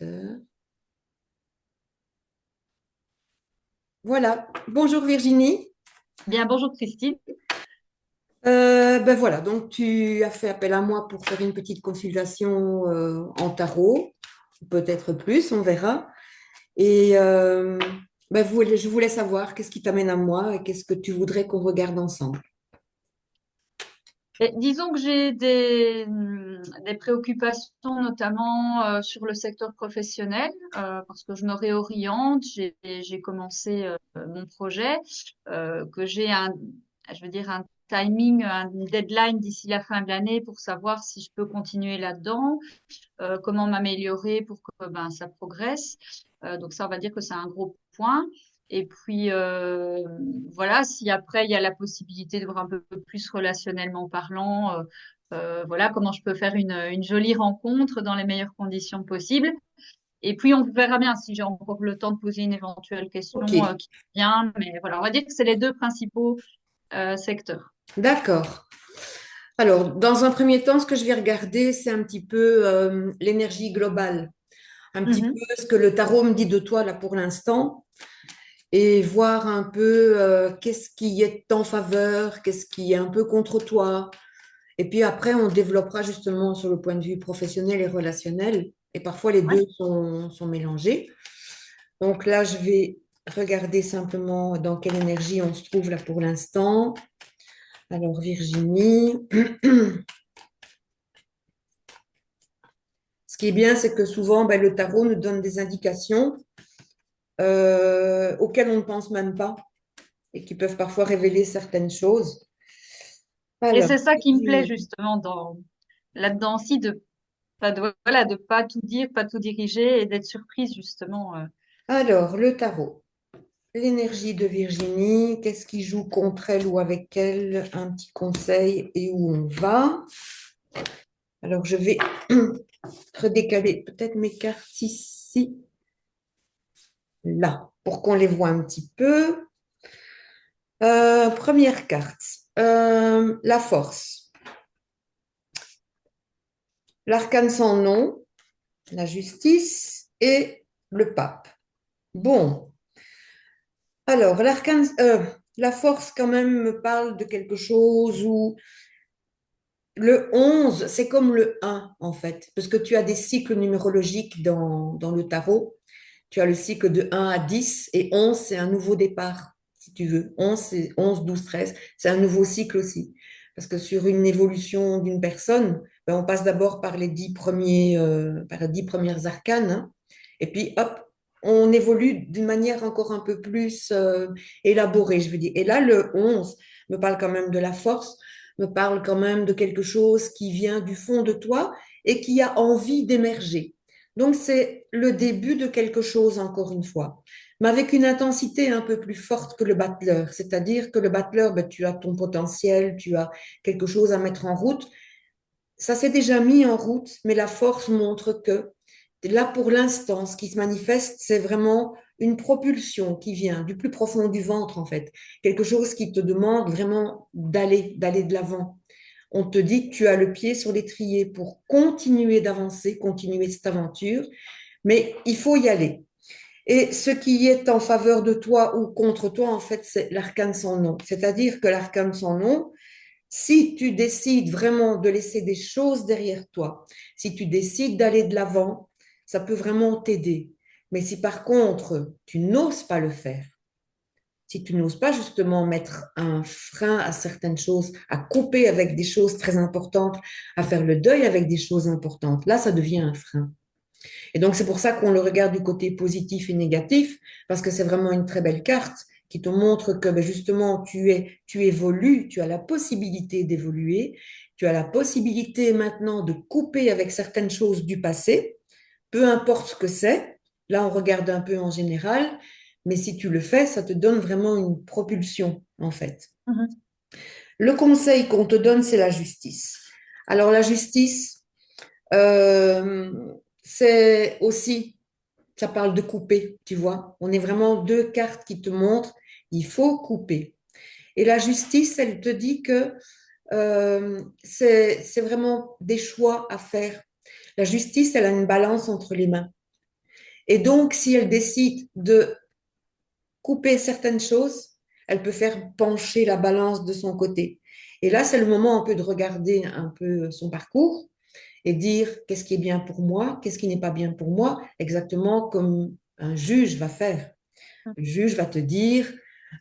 ordinateur. Voilà. Bonjour Virginie. Bien, bonjour Christine. Ben voilà, donc tu as fait appel à moi pour faire une petite consultation en tarot, peut-être plus, on verra. Et je voulais savoir qu'est-ce qui t'amène à moi et qu'est-ce que tu voudrais qu'on regarde ensemble. Et disons que j'ai des préoccupations notamment sur le secteur professionnel parce que je me réoriente. J'ai commencé mon projet, que j'ai je veux dire un timing, un deadline d'ici la fin de l'année pour savoir si je peux continuer là-dedans, comment m'améliorer pour que ben, ça progresse. Donc ça, on va dire que c'est un gros point. Et puis voilà, si après il y a la possibilité de voir un peu plus relationnellement parlant, voilà comment je peux faire une jolie rencontre dans les meilleures conditions possibles. Et puis on verra bien si j'ai encore le temps de poser une éventuelle Ok, question qui vient. Mais voilà, on va dire que c'est les deux principaux secteurs. d'accord. Alors, dans un premier temps, ce que je vais regarder, c'est un petit peu l'énergie globale, un petit peu Mhm. ce que le tarot me dit de toi là pour l'instant. Et voir un peu qu'est-ce qui est en faveur, qu'est-ce qui est un peu contre toi. Et puis après, on développera justement sur le point de vue professionnel et relationnel. Et parfois, les Ouais. deux sont mélangés. Donc là, je vais regarder simplement dans quelle énergie on se trouve là pour l'instant. Alors, Virginie, ce qui est bien, c'est que souvent, ben, le tarot nous donne des indications auxquelles on ne pense même pas et qui peuvent parfois révéler certaines choses. Et Alors, c'est ça qui me plaît Virginie. justement dans là-dedans aussi de pas de, voilà, de pas tout dire, pas tout diriger et d'être surprise justement. Alors, le tarot. L'énergie de Virginie, qu'est-ce qui joue contre elle ou avec elle? Un petit conseil et où on va. Alors, je vais redécaler peut-être mes cartes ici, là, pour qu'on les voit un petit peu. Première carte, la force. L'arcane sans nom, la justice et le pape. Bon, alors, la force quand même me parle de quelque chose où le 11, c'est comme le un en fait, parce que tu as des cycles numérologiques dans le tarot. Tu as le cycle de 1 à 10 et 11, c'est un nouveau départ, si tu veux. 11, c'est 11, 12, 13, c'est un nouveau cycle aussi. Parce que sur une évolution d'une personne, ben, on passe d'abord par les 10 premiers, par les 10 premières arcanes, hein, et puis hop, on évolue d'une manière encore un peu plus élaborée, je veux dire. Et là, le 11 me parle quand même de la force, me parle quand même de quelque chose qui vient du fond de toi et qui a envie d'émerger. Donc, c'est le début de quelque chose, encore une fois, mais avec une intensité un peu plus forte que le battleur. C'est-à-dire que le battleur, ben, tu as ton potentiel, tu as quelque chose à mettre en route. Ça s'est déjà mis en route, mais la force montre que là, pour l'instant, ce qui se manifeste, c'est vraiment une propulsion qui vient du plus profond du ventre, en fait. Quelque chose qui te demande vraiment d'aller de l'avant. On te dit que tu as le pied sur l'étrier pour continuer d'avancer, continuer cette aventure, mais il faut y aller. Et ce qui est en faveur de toi ou contre toi, en fait, c'est l'arcane sans nom. C'est-à-dire que l'arcane sans nom, si tu décides vraiment de laisser des choses derrière toi, si tu décides d'aller de l'avant, ça peut vraiment t'aider. Mais si par contre, tu n'oses pas le faire, si tu n'oses pas justement mettre un frein à certaines choses, à couper avec des choses très importantes, à faire le deuil avec des choses importantes, là, ça devient un frein. Et donc, c'est pour ça qu'on le regarde du côté positif et négatif, parce que c'est vraiment une très belle carte qui te montre que ben, justement, tu évolues, tu as la possibilité d'évoluer, tu as la possibilité maintenant de couper avec certaines choses du passé, peu importe ce que c'est. Là, on regarde un peu en général, mais si tu le fais, ça te donne vraiment une propulsion, en fait. Mhm. Le conseil qu'on te donne, c'est la justice. Alors, la justice, euh, c'est aussi ça parle de couper, tu vois. On est vraiment deux cartes qui te montrent, il faut couper. Et la justice, elle te dit que c'est vraiment des choix à faire. La justice, elle a une balance entre les mains. Et donc, si elle décide de couper certaines choses, elle peut faire pencher la balance de son côté. Et là, c'est le moment un peu de regarder un peu son parcours et dire qu'est-ce qui est bien pour moi, qu'est-ce qui n'est pas bien pour moi, exactement comme un juge va faire. Le juge va te dire,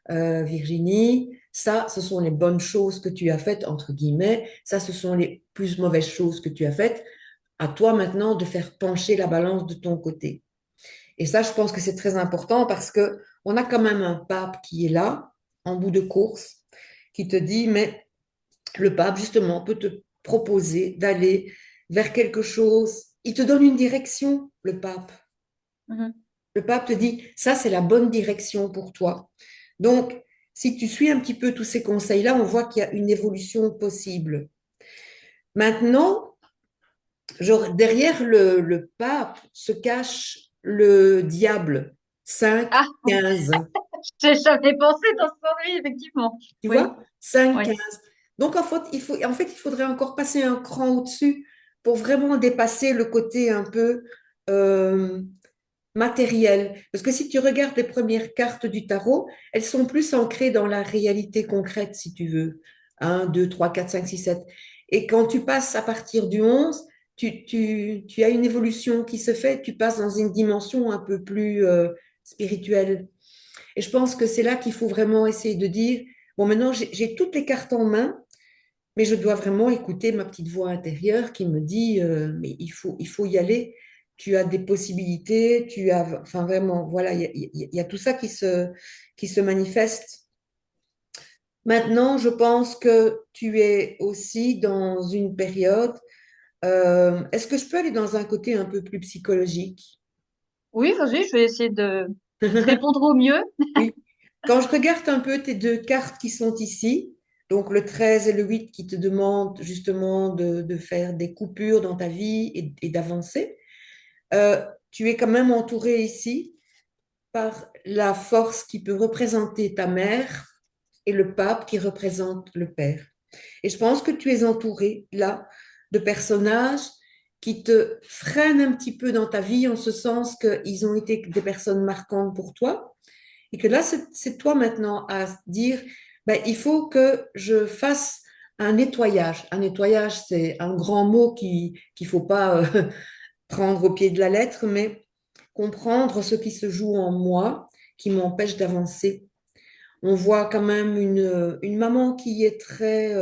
Virginie, ça, ce sont les bonnes choses que tu as faites, entre guillemets, ça, ce sont les plus mauvaises choses que tu as faites. À toi maintenant de faire pencher la balance de ton côté. Et ça, je pense que c'est très important parce que on a quand même un pape qui est là, en bout de course, qui te dit, mais le pape, justement, peut te proposer d'aller vers quelque chose. Il te donne une direction, le pape. Mhm. Le pape te dit, ça, c'est la bonne direction pour toi. Donc, si tu suis un petit peu tous ces conseils-là, on voit qu'il y a une évolution possible. Maintenant, genre, derrière le pape se cache le diable, cinq Ah, quinze. j'ai jamais pensé dans ce sens, oui, effectivement. Tu Oui, vois? Cinq oui. quinze. Donc, en fait, il faudrait encore passer un cran au-dessus pour vraiment dépasser le côté un peu euh, matériel. Parce que si tu regardes les premières cartes du tarot, elles sont plus ancrées dans la réalité concrète, si tu veux. Un, 2, 3, 4, 5, 6, 7. Et quand tu passes à partir du 11, tu as une évolution qui se fait, tu passes dans une dimension un peu plus spirituelle. Et je pense que c'est là qu'il faut vraiment essayer de dire, bon, maintenant, j'ai toutes les cartes en main, mais je dois vraiment écouter ma petite voix intérieure qui me dit, mais il faut y aller. Tu as des possibilités, tu as, enfin vraiment, voilà, il y a tout ça qui se manifeste. Maintenant, je pense que tu es aussi dans une période. Est-ce que je peux aller dans un côté un peu plus psychologique? Oui, vas-y, je vais essayer de répondre au mieux. Oui. Quand je regarde un peu tes deux cartes qui sont ici, donc le 13 et le 8 qui te demandent justement de faire des coupures dans ta vie et d'avancer, tu es quand même entouré ici par la force qui peut représenter ta mère et le pape qui représente le père. Et je pense que tu es entouré là de personnages qui te freinent un petit peu dans ta vie en ce sens qu'ils ont été des personnes marquantes pour toi et que là, c'est toi maintenant à dire, ben, il faut que je fasse un nettoyage. Un nettoyage, c'est un grand mot qu'il faut pas prendre au pied de la lettre, mais comprendre ce qui se joue en moi, qui m'empêche d'avancer. On voit quand même une maman qui est très,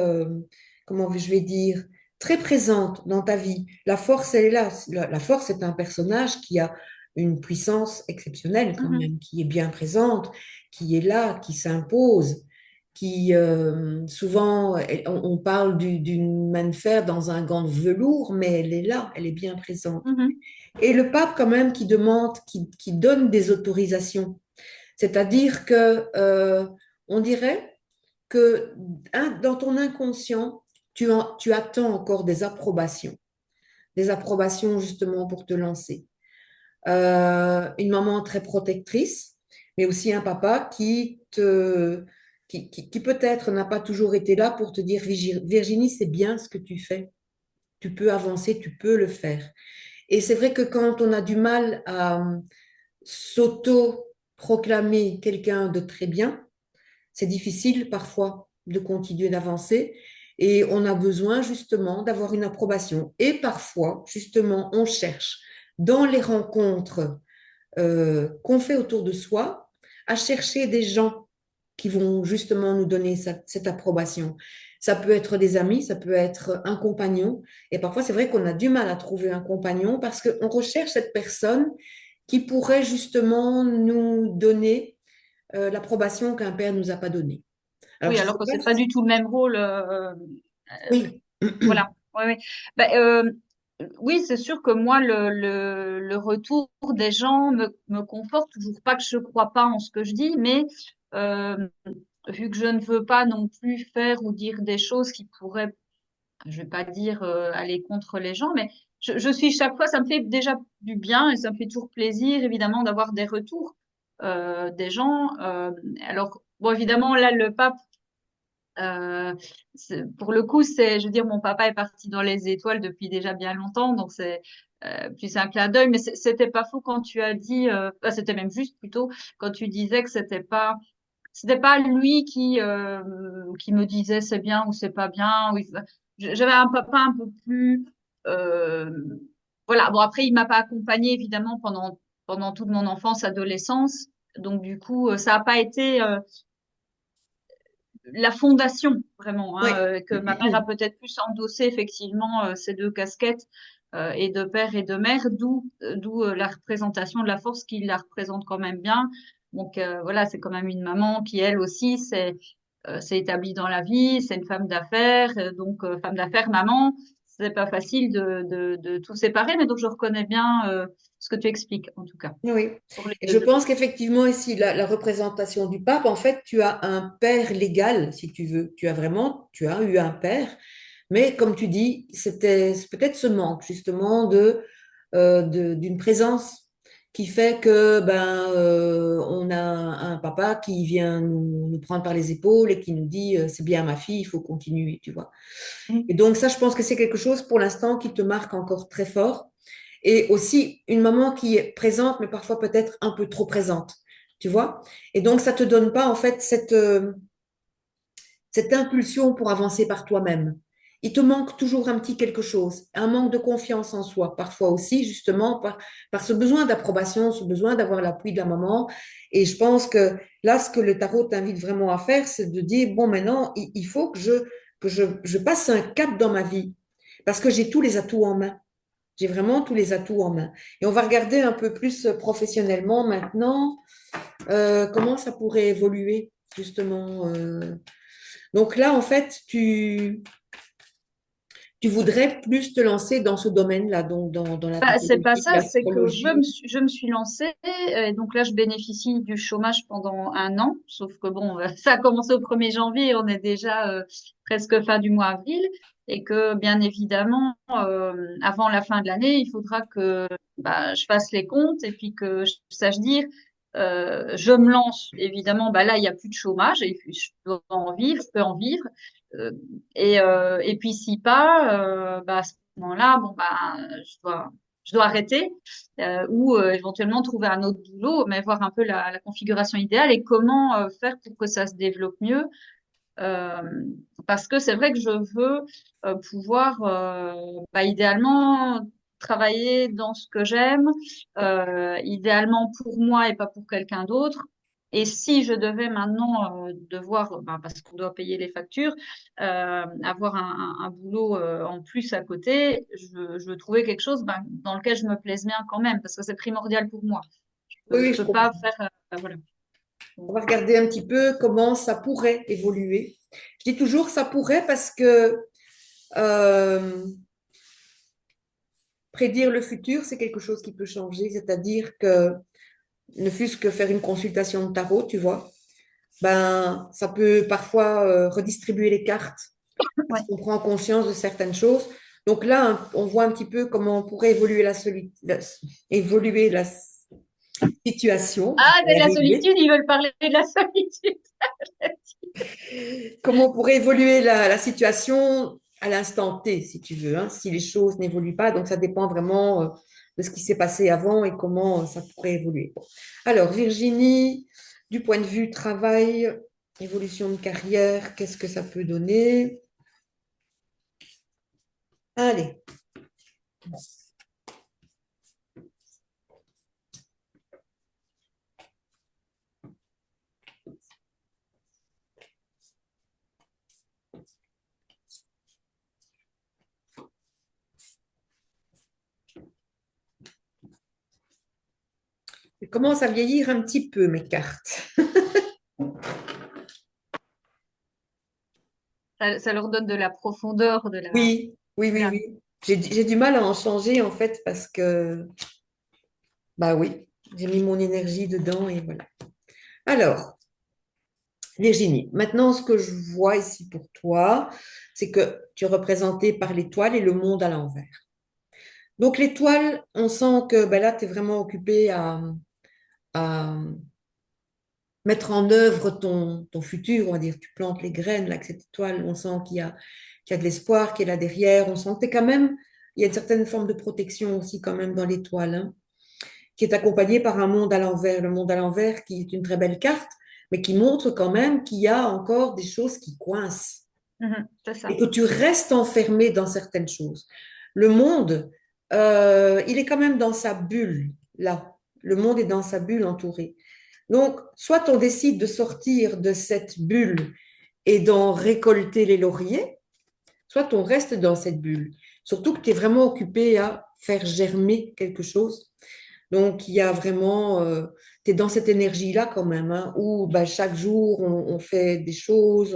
comment je vais dire, très présente dans ta vie. La force, elle est là. La force est un personnage qui a une puissance exceptionnelle quand Mhm, même, qui est bien présente, qui est là, qui s'impose, qui souvent, on parle d'une main de fer dans un gant de velours, mais elle est là, elle est bien présente. mhm, Et le pape quand même qui demande, qui donne des autorisations. C'est-à-dire que on dirait que dans ton inconscient, tu attends encore des approbations justement pour te lancer. Une maman très protectrice, mais aussi un papa qui peut-être n'a pas toujours été là pour te dire, Virginie, c'est bien ce que tu fais. Tu peux avancer, tu peux le faire. Et c'est vrai que quand on a du mal à s'auto-proclamer quelqu'un de très bien, c'est difficile parfois de continuer d'avancer et on a besoin justement d'avoir une approbation. Et parfois, justement, on cherche dans les rencontres qu'on fait autour de soi à chercher des gens qui vont justement nous donner cette approbation. Ça peut être des amis, ça peut être un compagnon. Et parfois, c'est vrai qu'on a du mal à trouver un compagnon parce qu'on recherche cette personne qui pourrait justement nous donner l'approbation qu'un père nous a pas donnée. Alors, oui, je alors sais que pas c'est pas si... du tout le même rôle. Oui. Voilà. Ouais, ouais. Bah, oui, c'est sûr que moi, le retour des gens me conforte. Toujours pas que je crois pas en ce que je dis, mais euh, vu que je ne veux pas non plus faire ou dire des choses qui pourraient, je vais pas dire aller contre les gens, mais je suis chaque fois, ça me fait déjà du bien et ça me fait toujours plaisir, évidemment, d'avoir des retours des gens. Alors, bon, évidemment, là, le pape. Euh, pour le coup, je veux dire, mon papa est parti dans les étoiles depuis déjà bien longtemps, donc puis c'est un clin d'œil, mais c'était pas faux quand tu as dit, c'était même juste plutôt quand tu disais que c'était pas lui qui me disait c'est bien ou c'est pas bien. J'avais un papa un peu plus, euh, voilà. Bon après, il m'a pas accompagné évidemment pendant toute mon enfance, adolescence, donc du coup, ça a pas été la fondation vraiment, Oui. hein, que ma mère a peut-être plus endossé effectivement ces deux casquettes et de père et de mère, d'où la représentation de la force qui la représente quand même bien. Donc voilà, c'est quand même une maman qui elle aussi s'est établie dans la vie, c'est une femme d'affaires, donc femme d'affaires, maman, c'est pas facile de tout séparer, mais donc je reconnais bien ce que tu expliques en tout cas Oui, pour les et je deux. pense qu'effectivement ici, la représentation du pape, en fait, tu as un père légal, si tu veux. Tu as eu un père, mais comme tu dis, c'est peut-être ce manque justement d'une présence qui fait que on a un papa qui vient nous prendre par les épaules et qui nous dit c'est bien ma fille, il faut continuer, tu vois. Et donc ça, je pense que c'est quelque chose pour l'instant qui te marque encore très fort. Et aussi une maman qui est présente, mais parfois peut-être un peu trop présente, tu vois. Et donc ça te donne pas en fait cette impulsion pour avancer par toi-même. Il te manque toujours un petit quelque chose, un manque de confiance en soi, parfois aussi, justement, par ce besoin d'approbation, ce besoin d'avoir l'appui de la maman. Et je pense que là, ce que le tarot t'invite vraiment à faire, c'est de dire, bon, maintenant, il faut que je passe un cap dans ma vie, parce que j'ai tous les atouts en main. J'ai vraiment tous les atouts en main. Et on va regarder un peu plus professionnellement maintenant comment ça pourrait évoluer, justement. Donc là, en fait, tu voudrais plus te lancer dans ce domaine-là, donc dans la Bah, c'est pas tarologie, ça, c'est que l'astrologie. je me suis lancée et donc là je bénéficie du chômage pendant un an, sauf que bon, ça a commencé au 1er janvier et on est déjà presque fin du mois avril et que bien évidemment avant la fin de l'année, il faudra que bah, je fasse les comptes et puis que je sache dire je me lance évidemment, bah là il y a plus de chômage et je dois en vivre, je peux en vivre. Euh, et puis si pas, bah, à ce moment-là, bon bah je dois arrêter ou éventuellement trouver un autre boulot, mais voir un peu la configuration idéale et comment faire pour que ça se développe mieux. Euh, Parce que c'est vrai que je veux pouvoir bah, idéalement travailler dans ce que j'aime, idéalement pour moi et pas pour quelqu'un d'autre. Et si je devais maintenant devoir, bah, parce qu'on doit payer les factures, avoir un boulot en plus à côté, je veux trouver quelque chose bah, dans lequel je me plaise bien quand même, parce que c'est primordial pour moi. Oui, Je oui, je peux pas comprends. faire, voilà. On va regarder un petit peu comment ça pourrait évoluer. Je dis toujours ça pourrait parce que euh, prédire le futur, c'est quelque chose qui peut changer. C'est-à-dire que ne fût-ce que faire une consultation de tarot, tu vois, ben, ça peut parfois redistribuer les cartes parce Ouais. qu'on prend conscience de certaines choses. Donc là, on voit un petit peu comment on pourrait évoluer la situation. Je Ah, vais de y la arriver. solitude, ils veulent parler de la solitude. Comment on pourrait évoluer la situation à l'instant T, si tu veux, hein, si les choses n'évoluent pas. Donc ça dépend vraiment de ce qui s'est passé avant et comment ça pourrait évoluer. Bon. Alors, Virginie, du point de vue travail, évolution de carrière, qu'est-ce que ça peut donner? Allez. Je commence à vieillir un petit peu, mes cartes. Ça leur donne de la profondeur, de la. Oui, oui, oui, Voilà. oui. J'ai du mal à en changer, en fait, parce que, bah oui, j'ai mis mon énergie dedans et voilà. Alors, Virginie, maintenant, ce que je vois ici pour toi, c'est que tu es représentée par l'étoile et le monde à l'envers. Donc, l'étoile, on sent que ben là, tu es vraiment occupée à mettre en œuvre ton futur, on va dire, tu plantes les graines là, avec cette étoile, on sent qu'il y a de l'espoir qui est là derrière, on sent que t'es quand même, il y a une certaine forme de protection aussi quand même dans l'étoile, hein, qui est accompagnée par un monde à l'envers, le monde à l'envers qui est une très belle carte, mais qui montre quand même qu'il y a encore des choses qui coincent C'est et ça. que tu restes enfermé dans certaines choses. Le monde, il est quand même dans sa bulle, là. Le monde est dans sa bulle entourée. Donc, soit on décide de sortir de cette bulle et d'en récolter les lauriers, soit on reste dans cette bulle. Surtout que tu es vraiment occupé à faire germer quelque chose. Donc, il y a vraiment, tu es dans cette énergie-là quand même, hein, où bah, chaque jour, on fait des choses,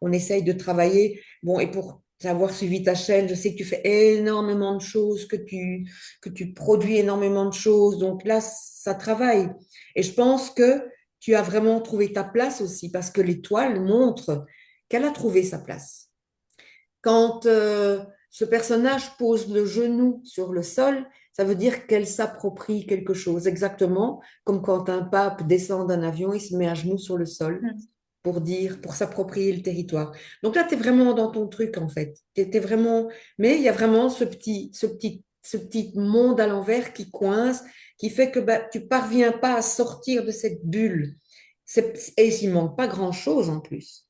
on essaye de travailler. Bon, et pour avoir suivi ta chaîne, je sais que tu fais énormément de choses, que tu produis énormément de choses. Donc là, ça travaille. Et je pense que tu as vraiment trouvé ta place aussi, parce que l'étoile montre qu'elle a trouvé sa place. Quand ce personnage pose le genou sur le sol, ça veut dire qu'elle s'approprie quelque chose, exactement comme quand un pape descend d'un avion, il se met à genoux sur le sol Mm. pour dire, pour s'approprier le territoire. Donc là, tu es vraiment dans ton truc, en fait. T'es vraiment. Mais il y a vraiment ce petit monde à l'envers qui coince, qui fait que bah, tu parviens pas à sortir de cette bulle. Et il manque pas grand-chose en plus.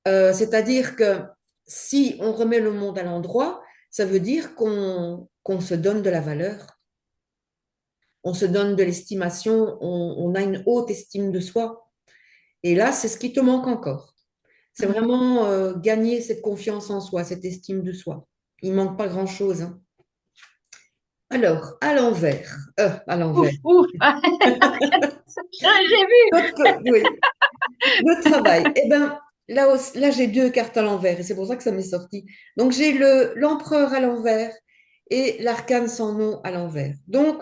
C'est-à-dire que si on remet le monde à l'endroit, ça veut dire qu'on se donne de la valeur, on se donne de l'estimation, on a une haute estime de soi. Et là, c'est ce qui te manque encore. C'est Mm. vraiment gagner cette confiance en soi, cette estime de soi. Il manque pas grand-chose, hein. Alors, à Ouf, l'envers. ouf. J'ai vu. Oui, le travail. Eh ben, là j'ai deux cartes à l'envers et c'est pour ça que ça m'est sorti. Donc, j'ai l'empereur à l'envers et l'arcane sans nom à l'envers. Donc,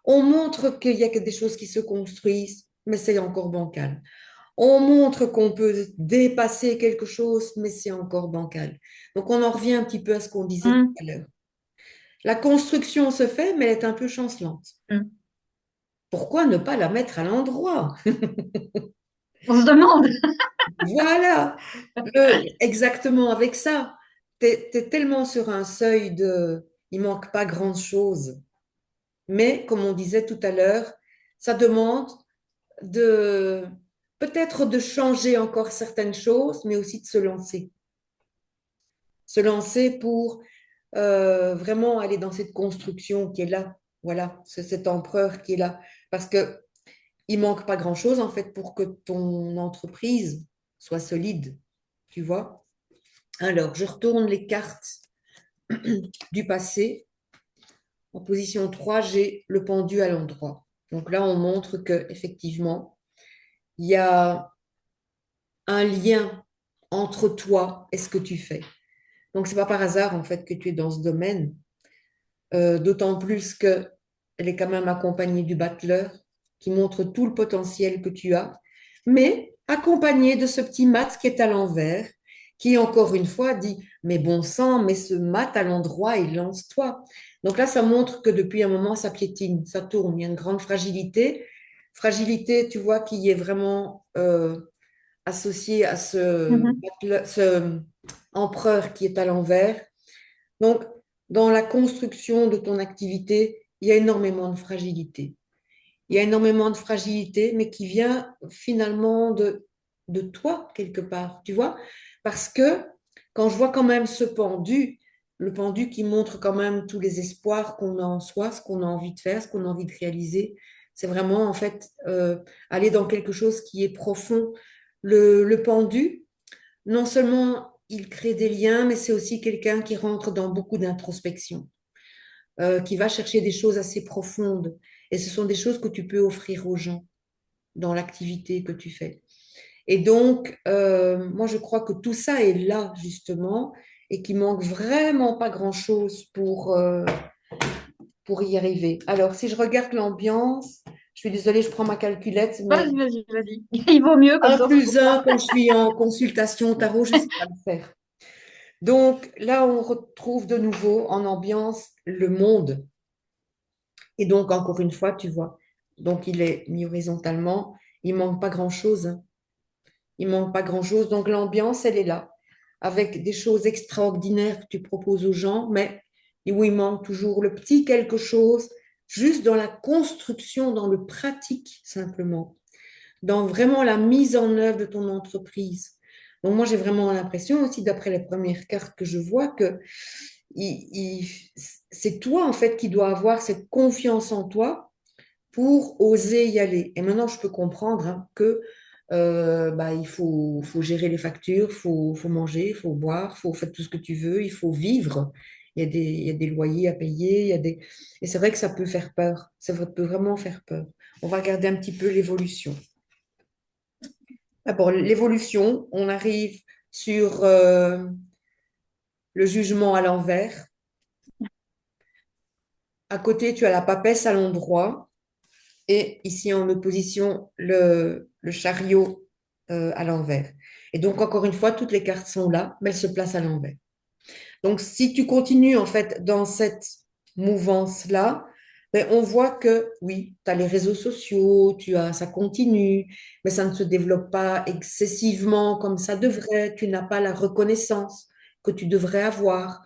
on montre qu'il y a que des choses qui se construisent, mais c'est encore bancal. On montre qu'on peut dépasser quelque chose, mais c'est encore bancal. Donc, on en revient un petit peu à ce qu'on disait tout Mm. à l'heure. La construction se fait, mais elle est un peu chancelante. Mm. Pourquoi ne pas la mettre à l'endroit? On se demande. Voilà, exactement avec ça. Tu es tellement sur un seuil de. Il manque pas grand-chose. Mais, comme on disait tout à l'heure, ça demande de peut-être de changer encore certaines choses, mais aussi de se lancer. Se lancer pour vraiment aller dans cette construction qui est là. Voilà, c'est cet empereur qui est là. Parce que il manque pas grand-chose, en fait, pour que ton entreprise soit solide. Tu vois? Alors, je retourne les cartes du passé. En position 3, j'ai le pendu à l'endroit. Donc là, on montre que effectivement, il y a un lien entre toi et ce que tu fais. Donc, c'est pas par hasard en fait que tu es dans ce domaine. D'autant plus que elle est quand même accompagnée du battleur qui montre tout le potentiel que tu as, mais accompagnée de ce petit mat qui est à l'envers, qui encore une fois dit, mais bon sang, mais ce mat à l'endroit et lance-toi. Donc là, ça montre que depuis un moment, ça piétine, ça tourne, il y a une grande fragilité. Fragilité, tu vois, qui est vraiment associée à Mhm. ce empereur qui est à l'envers. Donc, dans la construction de ton activité, il y a énormément de fragilité. Il y a énormément de fragilité, mais qui vient finalement de toi, quelque part, tu vois? Parce que quand je vois quand même ce pendu, le pendu qui montre quand même tous les espoirs qu'on a en soi, ce qu'on a envie de faire, ce qu'on a envie de réaliser, c'est vraiment en fait aller dans quelque chose qui est profond. Le pendu, non seulement il crée des liens, mais c'est aussi quelqu'un qui rentre dans beaucoup d'introspection, qui va chercher des choses assez profondes. Et ce sont des choses que tu peux offrir aux gens dans l'activité que tu fais. Et donc, moi, je crois que tout ça est là, justement, et qu'il manque vraiment pas grand-chose pour y arriver. Alors, si je regarde l'ambiance, je suis désolée, je prends ma calculette, mais Vas-y, vas-y, vas-y. Il vaut mieux comme un ça, on se plus comprend. un quand je suis en consultation tarot, je ne sais pas le faire. Donc là, on retrouve de nouveau en ambiance le monde. Et donc, encore une fois, tu vois, donc il est mis horizontalement Il manque pas grand-chose, hein. Il manque pas grand-chose. Donc l'ambiance, elle est là, avec des choses extraordinaires que tu proposes aux gens, mais où il manque toujours le petit quelque chose, juste dans la construction, dans le pratique simplement, dans vraiment la mise en œuvre de ton entreprise. Donc moi, j'ai vraiment l'impression aussi, d'après les premières cartes que je vois, que il- il- c'est toi, en fait, qui dois avoir cette confiance en toi pour oser y aller. Et maintenant, je peux comprendre hein, que bah, faut gérer les factures, faut manger, il faut boire, faut faire tout ce que tu veux, il faut vivre. Il y a des loyers à payer, et c'est vrai que ça peut faire peur. Peut vraiment faire peur. On va regarder un petit peu l'évolution. D'abord, l'évolution, on arrive sur le jugement à l'envers. À côté, tu as la papesse à l'endroit. Et ici en opposition, le chariot à l'envers. Et donc, encore une fois, toutes les cartes sont là, mais elles se placent à l'envers. Donc, si tu continues en fait dans cette mouvance-là, ben, on voit que oui, tu as les réseaux sociaux, ça continue, mais ça ne se développe pas excessivement comme ça devrait. Tu n'as pas la reconnaissance que tu devrais avoir.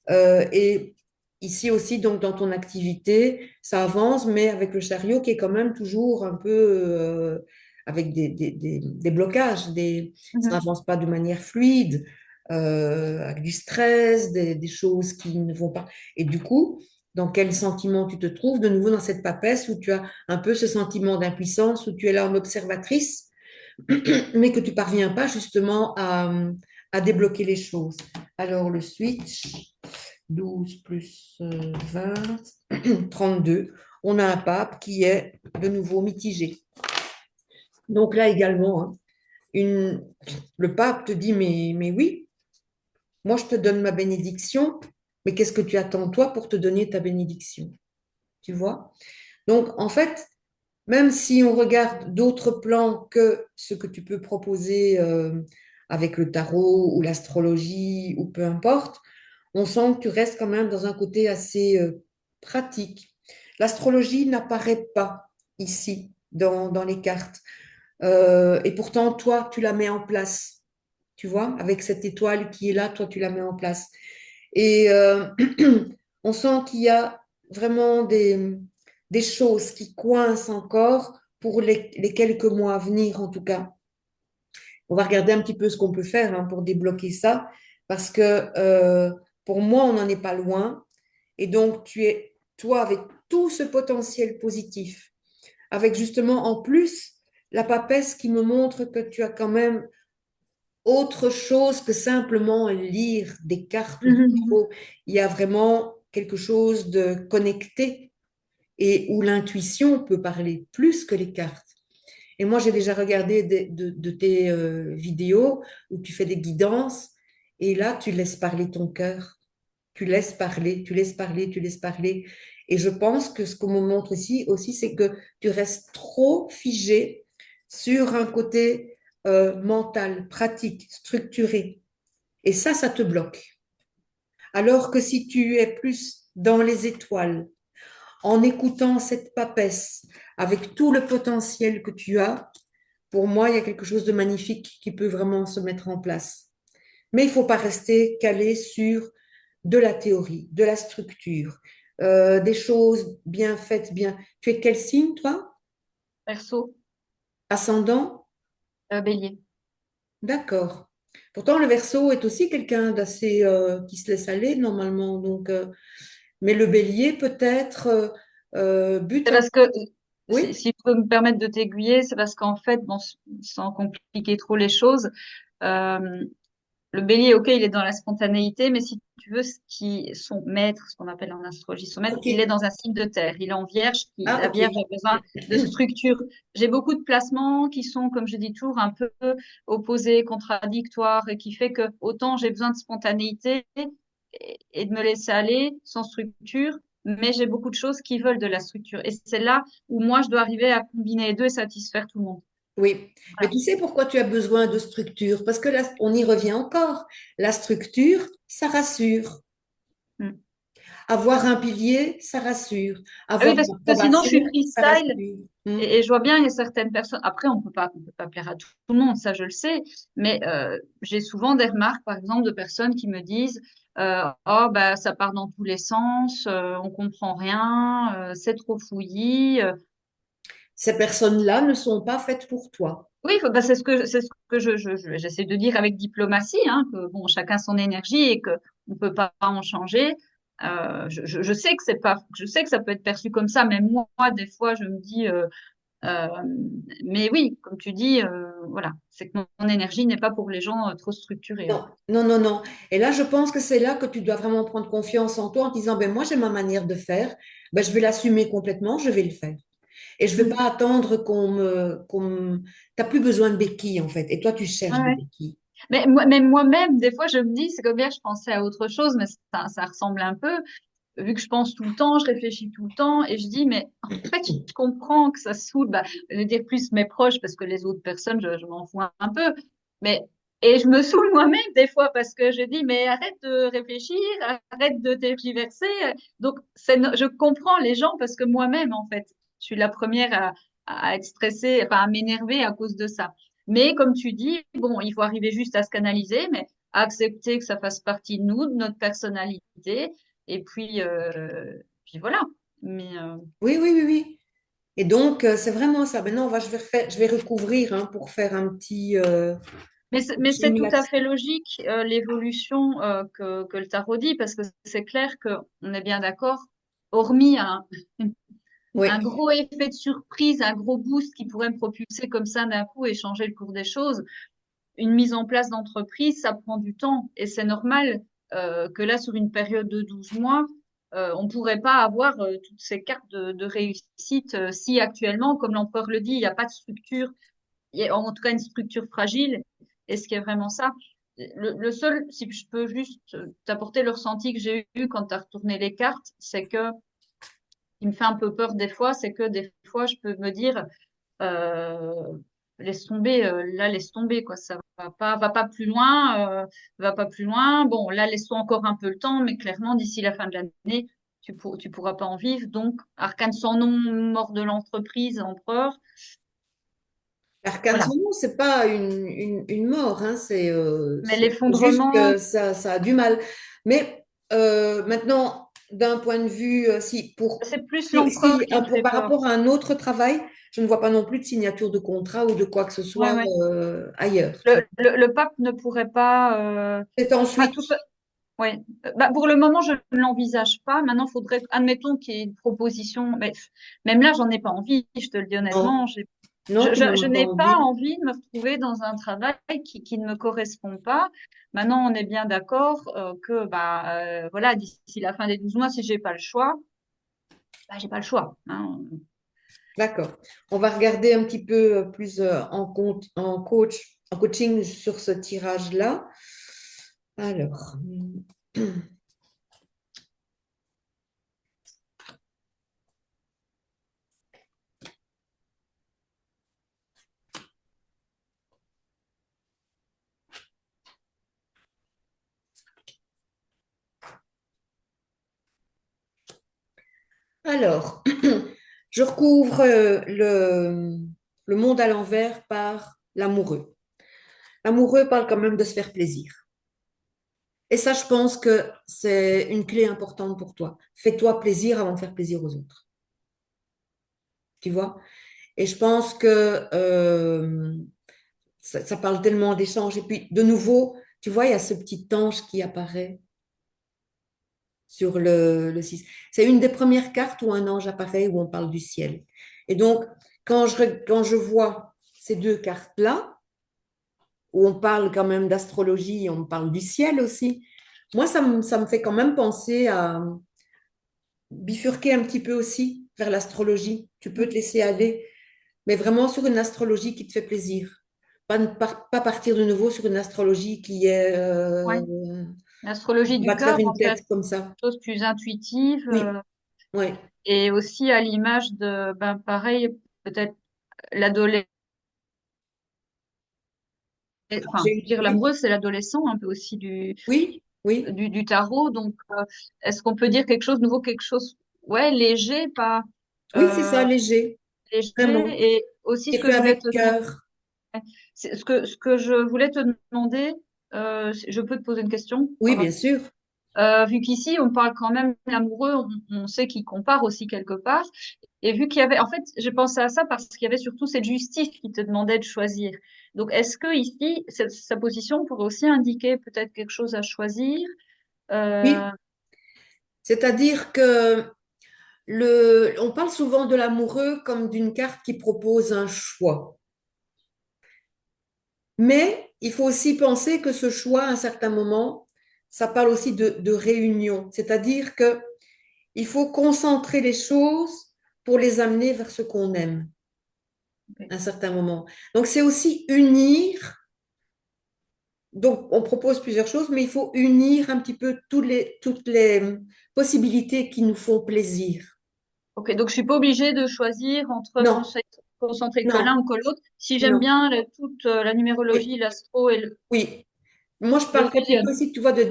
Et ici aussi, donc dans ton activité, ça avance, mais avec le chariot qui est quand même toujours un peu avec des blocages, ça Mhm. n'avance pas de manière fluide, avec du stress, des choses qui ne vont pas. Et du coup, dans quel sentiment tu te trouves? De nouveau dans cette papesse où tu as un peu ce sentiment d'impuissance, où tu es là en observatrice, mais que tu parviens pas justement à débloquer les choses. Alors le switch. 12 plus 20, 32. On a un pape qui est de nouveau mitigé. Donc là également, hein, le pape te dit, mais oui, moi je te donne ma bénédiction, mais qu'est-ce que tu attends toi pour te donner ta bénédiction? Tu vois? Donc en fait, même si on regarde d'autres plans que ce que tu peux proposer avec le tarot ou l'astrologie ou peu importe, on sent que tu restes quand même dans un côté assez pratique. L'astrologie n'apparaît pas ici dans les cartes. Et pourtant, toi, tu la mets en place. Tu vois, avec cette étoile qui est là, toi, tu la mets en place. Et on sent qu'il y a vraiment des choses qui coincent encore pour les quelques mois à venir, en tout cas. On va regarder un petit peu ce qu'on peut faire hein, pour débloquer ça, parce que pour moi, on n'en est pas loin. Et donc, tu es, toi, avec tout ce potentiel positif, avec justement en plus la papesse qui me montre que tu as quand même autre chose que simplement lire des cartes ou des Mhm. tarot. Il y a vraiment quelque chose de connecté et où l'intuition peut parler plus que les cartes. Et moi, j'ai déjà regardé de tes vidéos où tu fais des guidances et là, tu laisses parler ton cœur. Tu laisses parler, tu laisses parler, tu laisses parler. Et je pense que ce qu'on me montre ici aussi, c'est que tu restes trop figé sur un côté mental, pratique, structuré. Et ça te bloque. Alors que si tu es plus dans les étoiles, en écoutant cette papesse, avec tout le potentiel que tu as, pour moi, il y a quelque chose de magnifique qui peut vraiment se mettre en place. Mais il ne faut pas rester calé sur de la théorie, de la structure, des choses bien faites, bien. Tu es quel signe, toi? Perso, Ascendant? bélier. D'accord. Pourtant, le Verseau est aussi quelqu'un d'assez qui se laisse aller normalement. Donc, mais le Bélier peut-être bute C'est un. parce que, si, Oui. si je peux me permettre de t'aiguiller, c'est parce qu'en fait, bon, sans compliquer trop les choses, euh, le bélier, ok, il est dans la spontanéité, mais si tu veux, son maître, ce qu'on appelle en astrologie, son maître, Ok. il est dans un signe de terre. Il est en vierge, Ah, la ok. vierge a besoin de structure. J'ai beaucoup de placements qui sont, comme je dis toujours, un peu opposés, contradictoires, et qui fait que autant j'ai besoin de spontanéité et de me laisser aller sans structure, mais j'ai beaucoup de choses qui veulent de la structure. Et c'est là où moi, je dois arriver à combiner les deux et satisfaire tout le monde. Oui. Mais Voilà. tu sais pourquoi tu as besoin de structure? Parce que là, on y revient encore. La structure, ça rassure. Mm. Avoir un pilier, ça rassure. Ah oui, Avoir parce une que sinon, je suis approbation, ça freestyle rassure. Hmm. et je vois bien, il y a certaines personnes. Après, on peut pas plaire à tout le monde, ça je le sais. Mais j'ai souvent des remarques, par exemple, de personnes qui me disent, oh bah ça part dans tous les sens, on comprend rien, c'est trop fouillis. Ces personnes-là ne sont pas faites pour toi. Oui, bah, c'est ce que j'essaie de dire avec diplomatie, hein, que bon, chacun son énergie et que on peut pas en changer. Je sais que c'est pas, je sais que ça peut être perçu comme ça, mais moi, des fois, je me dis, euh, mais oui, comme tu dis, voilà, c'est que mon énergie n'est pas pour les gens trop structurés, en Non, fait. non, non, non. Et là, je pense que c'est là que tu dois vraiment prendre confiance en toi en te disant, ben moi, j'ai ma manière de faire, ben, je vais l'assumer complètement, je vais le faire. Et je ne vais Mm. pas attendre T'as plus besoin de béquilles, en fait. Et toi, tu Ouais, cherches des ouais. béquilles. Mais moi-même, des fois, je me dis, c'est comme hier, je pensais à autre chose, mais ça ressemble un peu. Vu que je pense tout le temps, je réfléchis tout le temps, et je dis, mais en fait, je comprends que ça saoule, bah, je vais dire plus mes proches, parce que les autres personnes, je m'en fous un peu, mais, et je me saoule moi-même des fois, parce que je dis, mais arrête de réfléchir, arrête de tergiverser. Donc, je comprends les gens, parce que moi-même, en fait, je suis la première à être stressée, enfin, à m'énerver à cause de ça. Mais comme tu dis, bon, il faut arriver juste à se canaliser, mais à accepter que ça fasse partie de nous, de notre personnalité, et puis voilà. Mais, Oui, oui, oui, oui. Et donc, c'est vraiment ça. Maintenant, je vais recouvrir hein, pour faire un petit mais c'est coaching tout à là-dessus. fait logique, l'évolution que le tarot dit, parce que c'est clair qu'on est bien d'accord, hormis Oui. un gros effet de surprise, un gros boost qui pourrait me propulser comme ça d'un coup et changer le cours des choses, une mise en place d'entreprise, ça prend du temps et c'est normal que là, sur une période de 12 mois, on pourrait pas avoir toutes ces cartes de réussite si actuellement, comme l'empereur le dit, il n'y a pas de structure, il y a en tout cas une structure fragile. Est-ce qu'il y a vraiment ça? Le seul, si je peux juste t'apporter le ressenti que j'ai eu quand tu as retourné les cartes, c'est que, qui me fait un peu peur des fois, c'est que des fois, je peux me dire, euh, laisse tomber, là, laisse tomber, quoi. Ça va pas plus loin, va pas plus loin. Bon, là, laisse-toi encore un peu le temps, mais clairement, d'ici la fin de l'année, tu pourras pas en vivre. Donc, arcane sans nom, mort de l'entreprise, empereur. L'arcane Voilà. son nom, c'est pas une mort, hein, Mais c'est juste l'effondrement, que ça a du mal. Mais maintenant, d'un point de vue, c'est plus l'empereur qui me pour, fait par peur. rapport à un autre travail, je ne vois pas non plus de signature de contrat ou de quoi que ce Ouais, soit ouais. ailleurs. Le pape ne pourrait pas, C'est enfin, ensuite. ouais. Bah, pour le moment, je ne l'envisage pas. Maintenant, faudrait, admettons qu'il y ait une proposition. Mais même là, j'en ai pas envie. Je te le dis Non, honnêtement. non, tu n'en Je as pas n'ai pas envie. envie de me retrouver dans un travail qui ne me correspond pas. Maintenant, on est bien d'accord que, bah, voilà, d'ici la fin des 12 mois, si j'ai pas le choix, bah, j'ai pas le choix, hein. D'accord. On va regarder un petit peu plus en coaching sur ce tirage-là. Alors. Alors, je recouvre le monde à l'envers par l'amoureux. L'amoureux parle quand même de se faire plaisir. Et ça, je pense que c'est une clé importante pour toi. Fais-toi plaisir avant de faire plaisir aux autres. Tu vois? Et je pense que ça parle tellement d'échanges. Et puis, de nouveau, tu vois, il y a ce petit ange qui apparaît sur le 6. C'est une des premières cartes où un ange apparaît, où on parle du ciel. Et donc, quand je vois ces deux cartes-là, où on parle quand même d'astrologie, on parle du ciel aussi, moi, ça me fait quand même penser à bifurquer un petit peu aussi vers l'astrologie. Tu peux te laisser aller, mais vraiment sur une astrologie qui te fait plaisir. Pas partir de nouveau sur une astrologie Ouais. L'astrologie qui va du te faire cœur, une en fait, tête comme ça. chose plus intuitive, Oui, oui. et aussi à l'image de, ben, pareil, peut-être l'adolescent. Enfin, je veux dire, Oui, l'amoureux, c'est l'adolescent, un peu aussi oui, Oui, du tarot. Donc, est-ce qu'on peut dire quelque chose de nouveau, quelque chose, ouais, léger, pas oui, c'est ça, euh, léger, léger. vraiment. Et aussi, Et ce que fait je voulais avec te demander, cœur. ce que je voulais te demander, je peux te poser une question Oui, par bien sûr. vu qu'ici, on parle quand même l'amoureux, on sait qu'il compare aussi quelque part. Et vu qu'il y avait, en fait, j'ai pensé à ça parce qu'il y avait surtout cette justice qui te demandait de choisir. Donc, est-ce que ici, sa position pourrait aussi indiquer peut-être quelque chose à choisir? Euh, Oui, c'est-à-dire que on parle souvent de l'amoureux comme d'une carte qui propose un choix. Mais il faut aussi penser que ce choix, à un certain moment, ça parle aussi de réunion. C'est-à-dire que il faut concentrer les choses pour les amener vers ce qu'on aime ok. à un certain moment. Donc, c'est aussi unir. Donc, on propose plusieurs choses, mais il faut unir un petit peu toutes les possibilités qui nous font plaisir. Ok, donc je suis pas obligée de choisir entre Non, concentrer que non, l'un ou que l'autre. Si j'aime non. bien toute la Oui, numérologie, l'astro et oui. Moi, je je parlerais plutôt fusionne. ici, tu vois, de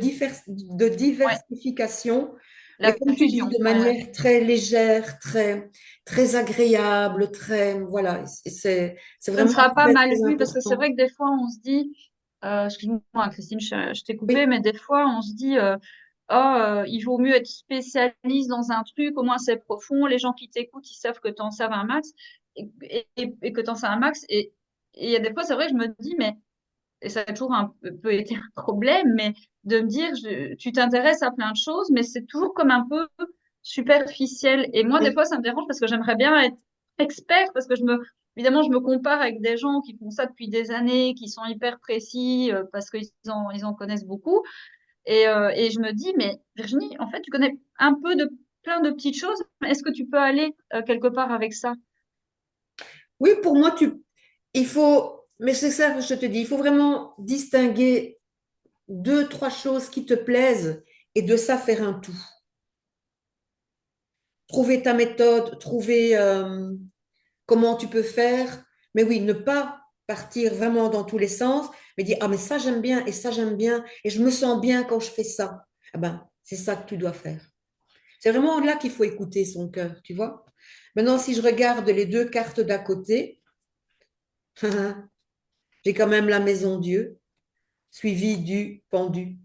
Ouais, diversification, mais la comme tu dis, fusion. de Ouais, ouais. manière très légère, très agréable, très, voilà. C'est Ce ne vraiment sera pas très, mal très vu parce que c'est important. vrai que des fois on se dit, excuse-moi Christine, je t'ai coupé, Oui, mais des fois on se dit, oh, il vaut mieux être spécialiste dans un truc, au moins c'est profond, les gens qui t'écoutent, ils savent que tu en sais un max et que tu en sais un max. Et il y a des fois, c'est vrai, je me dis, mais, et ça a toujours peu été un problème, mais de me dire, tu t'intéresses à plein de choses, mais c'est toujours comme un peu superficiel. Et moi, des oui, fois, ça me dérange parce que j'aimerais bien être expert, parce que évidemment, je me compare avec des gens qui font ça depuis des années, qui sont hyper précis, parce qu'ils en connaissent beaucoup. Et je me dis, mais Virginie, en fait, tu connais un peu de plein de petites choses. Est-ce que tu peux aller quelque part avec ça? oui, pour moi, il faut, mais c'est ça que je te dis, il faut vraiment distinguer deux, trois choses qui te plaisent et de ça faire un tout. Trouver ta méthode, trouver comment tu peux faire. Mais oui, ne pas partir vraiment dans tous les sens, mais dire, ah, mais ça j'aime bien et ça j'aime bien et je me sens bien quand je fais ça. Ah ben, c'est ça que tu dois faire. C'est vraiment là qu'il faut écouter son cœur, tu vois. Maintenant, si je regarde les deux cartes d'à côté, j'ai quand même la maison Dieu, suivie du pendu.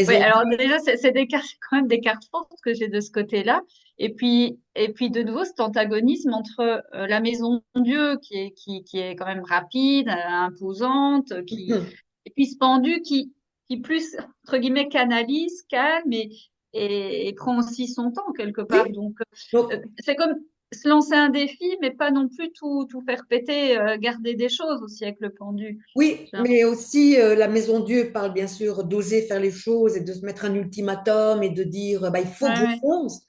Oui, Maison alors Dieu, déjà, c'est des cartes, c'est quand même des cartes fortes que j'ai de ce côté-là. Et puis de nouveau, cet antagonisme entre la maison de Dieu, qui est quand même rapide, imposante, et puis ce pendu qui plus, entre guillemets, canalise, calme et prend aussi son temps quelque part. oui. Donc, Donc, c'est comme se lancer un défi, mais pas non plus tout faire péter, garder des choses aussi avec le pendu. oui, J'ai mais l'impression. aussi la maison Dieu parle bien sûr d'oser faire les choses et de se mettre un ultimatum et de dire bah, il faut que Ouais, je ouais. fonce.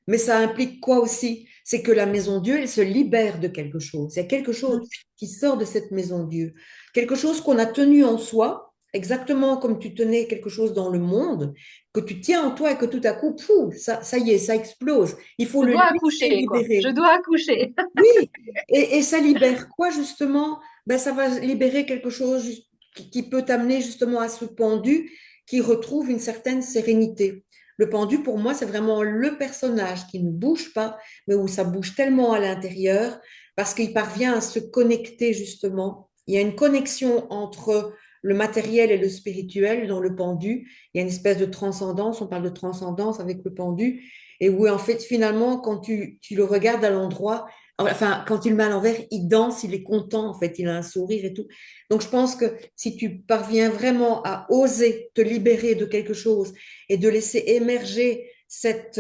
Mais ça implique quoi aussi? C'est que la maison Dieu, elle se libère de quelque chose. Il y a quelque chose Mm. qui sort de cette maison Dieu. Quelque chose qu'on a tenu en soi, exactement comme tu tenais quelque chose dans le monde, que tu tiens en toi et que tout à coup, pouf, ça y est, ça explose. Il faut Je le dois laisser accoucher, quoi. Je libérer. dois accoucher. Oui, et ça libère quoi justement? Ben, ça va libérer quelque chose qui peut t'amener justement à ce pendu qui retrouve une certaine sérénité. Le pendu, pour moi, c'est vraiment le personnage qui ne bouge pas, mais où ça bouge tellement à l'intérieur parce qu'il parvient à se connecter justement. Il y a une connexion entre le matériel et le spirituel dans le pendu. Il y a une espèce de transcendance, on parle de transcendance avec le pendu, et où en fait, finalement, quand tu le regardes à l'endroit, enfin, quand il le met à l'envers, il danse, il est content, en fait, il a un sourire et tout. Donc, je pense que si tu parviens vraiment à oser te libérer de quelque chose et de laisser émerger cette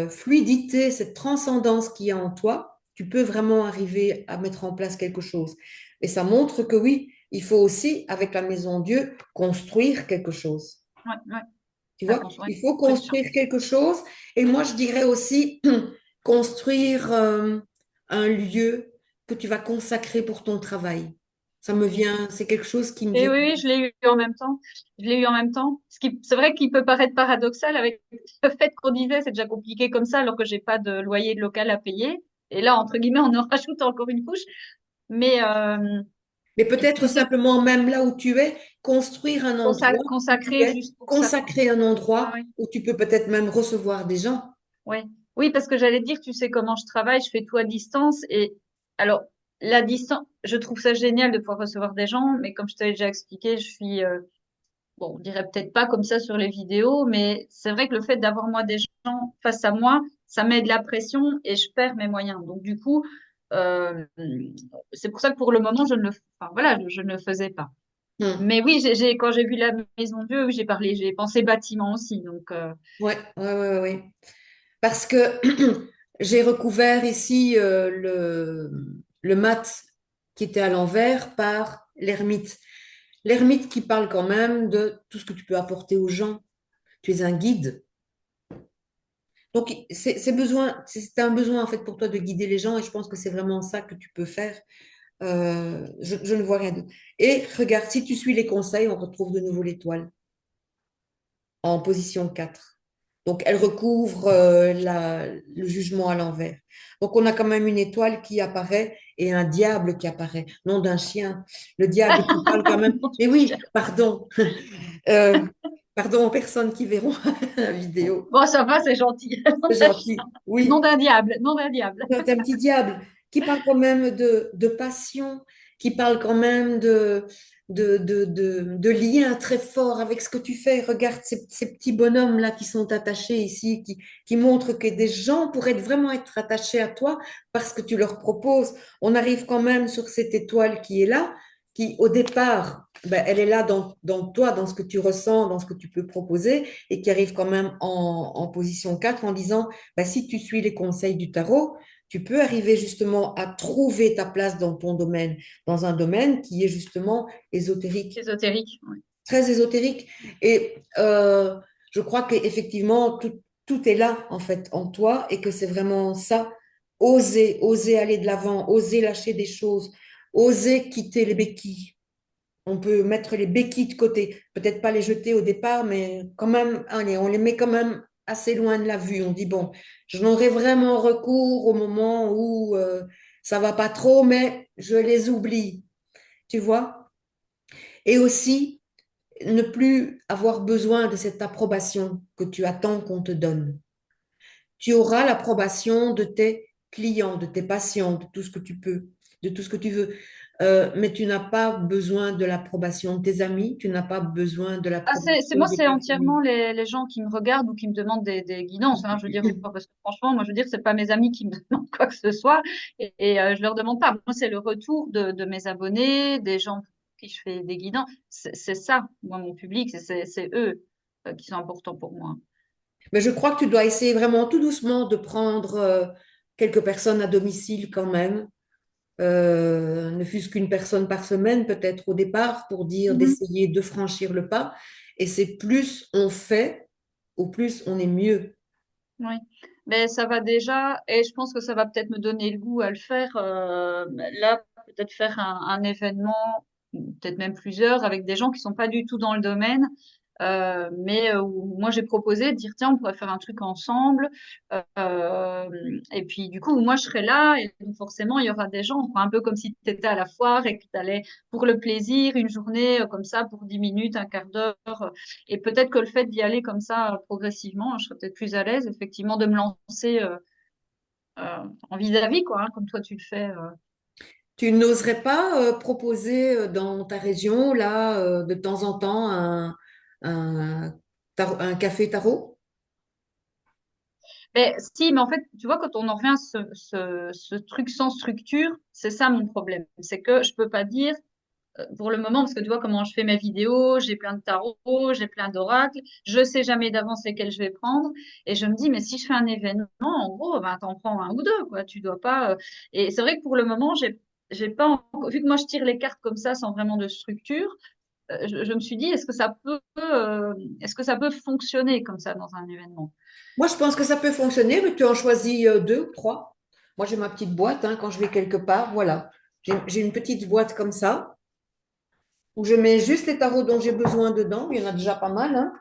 fluidité, cette transcendance qu'il y a en toi, tu peux vraiment arriver à mettre en place quelque chose. Et ça montre que oui, il faut aussi, avec la Maison Dieu, construire quelque chose. Ouais, ouais, Tu la vois, ouais, il faut construction. construire quelque chose. Et moi, je dirais aussi construire un lieu que tu vas consacrer pour ton travail. Ça me vient, c'est quelque chose qui me Et vient. oui, oui, je l'ai eu en même temps. Je l'ai eu en même temps. C'est vrai qu'il peut paraître paradoxal avec le fait qu'on disait c'est déjà compliqué comme ça alors que j'ai pas de loyer de local à payer. Et là, entre guillemets, on en rajoute encore une couche. Mais Mais Et peut-être tout est simplement, même là où tu es, construire un endroit où tu consacré es, juste pour ça. consacrer un Ouais, endroit ouais. où tu peux peut-être même recevoir des gens. Ouais. Oui, parce que j'allais dire, tu sais comment je travaille, je fais tout à distance. Et alors, la distance, je trouve ça génial de pouvoir recevoir des gens, mais comme je t'avais déjà expliqué, je suis, bon, on dirait peut-être pas comme ça sur les vidéos, mais c'est vrai que le fait d'avoir moi des gens face à moi, ça met de la pression et je perds mes moyens. Donc du coup, euh, c'est pour ça que pour le moment, enfin voilà, je ne le faisais pas. Hmm. Mais oui, quand j'ai vu la Maison Dieu, oui, j'ai pensé bâtiment aussi. Donc, Ouais, ouais, ouais, ouais. Parce que j'ai recouvert ici le mat qui était à l'envers par l'ermite. L'ermite qui parle quand même de tout ce que tu peux apporter aux gens. Tu es un guide. Donc, c'est un besoin en fait pour toi de guider les gens et je pense que c'est vraiment ça que tu peux faire. Je ne vois rien d'autre. Et regarde, si tu suis les conseils, on retrouve de nouveau l'étoile en position 4. Donc, elle recouvre le jugement à l'envers. Donc, on a quand même une étoile qui apparaît et un diable qui apparaît, non d'un chien. Le diable qui parle quand même. Mais oui, pardon. Euh, pardon aux personnes qui verront la vidéo. bon, ça va, c'est gentil. C'est gentil. Nom Oui, d'un diable, nom d'un diable. c'est un petit diable qui parle quand même de passion, qui parle quand même de lien très fort avec ce que tu fais. Regarde ces petits bonhommes-là qui sont attachés ici, qui montrent que des gens pourraient vraiment être attachés à toi parce que tu leur proposes. On arrive quand même sur cette étoile qui est là, qui au départ, ben, elle est là dans toi, dans ce que tu ressens, dans ce que tu peux proposer, et qui arrive quand même en position 4 en disant, ben, si tu suis les conseils du tarot, tu peux arriver justement à trouver ta place dans ton domaine, dans un domaine qui est justement ésotérique, Ésotérique. Ouais. très ésotérique. Et je crois qu'effectivement, tout est là, en fait, en toi, et que c'est vraiment ça. Oser aller de l'avant, oser lâcher des choses, oser quitter les béquilles. On peut mettre les béquilles de côté, peut-être pas les jeter au départ, mais quand même, allez, on les met quand même assez loin de la vue. On dit, bon, je n'aurai vraiment recours au moment où ça va pas trop, mais je les oublie, tu vois. Et aussi, ne plus avoir besoin de cette approbation que tu attends qu'on te donne. Tu auras l'approbation de tes clients, de tes patients, de tout ce que tu peux, de tout ce que tu veux. Mais tu n'as pas besoin de l'approbation de tes amis, tu n'as pas besoin de Ah, l'approbation moi, de c'est ta entièrement famille. les gens qui me regardent ou qui me demandent des guidances, hein, je veux dire, parce que franchement, moi, je veux dire, c'est pas mes amis qui me demandent quoi que ce soit et je leur demande pas. Moi, c'est le retour de mes abonnés, des gens pour qui je fais des guidances. C'est ça, moi, mon public, c'est eux qui sont importants pour moi. Mais je crois que tu dois essayer vraiment tout doucement de prendre quelques personnes à domicile quand même, ne fût-ce qu'une personne par semaine peut-être au départ pour dire Mhm. d'essayer de franchir le pas. Et c'est plus on fait, au plus on est mieux. Oui, mais ça va déjà, et je pense que ça va peut-être me donner le goût à le faire. Là, peut-être faire un événement, peut-être même plusieurs, avec des gens qui sont pas du tout dans le domaine, mais où moi j'ai proposé de dire tiens, on pourrait faire un truc ensemble. euh, et puis du coup, moi je serai là, et donc forcément il y aura des gens, quoi, un peu comme si tu étais à la foire et que tu allais pour le plaisir, une journée comme ça pour 10 minutes, un quart d'heure. Et peut-être que le fait d'y aller comme ça progressivement, je serais peut-être plus à l'aise, effectivement, de me lancer en vis-à-vis, quoi, hein, comme toi tu le fais. Tu n'oserais pas proposer dans ta région, là, de temps en temps, un, un café tarot? Mais si, mais en fait, tu vois, quand on en revient à ce truc sans structure, c'est ça mon problème. C'est que je peux pas dire pour le moment, parce que tu vois comment je fais mes vidéos, j'ai plein de tarots, j'ai plein d'oracles, je sais jamais d'avance lesquels je vais prendre, et je me dis, mais si je fais un événement, en gros, ben t'en prends un ou deux, quoi. Tu dois pas. Et c'est vrai que pour le moment, j'ai pas, vu que moi je tire les cartes comme ça, sans vraiment de structure, je me suis dit, est-ce que ça peut fonctionner comme ça dans un événement? Moi, je pense que ça peut fonctionner, mais tu en choisis deux ou trois. Moi, j'ai ma petite boîte, hein, quand je vais quelque part, voilà. J'ai une petite boîte comme ça, où je mets juste les tarots dont j'ai besoin dedans. Il y en a déjà pas mal, hein.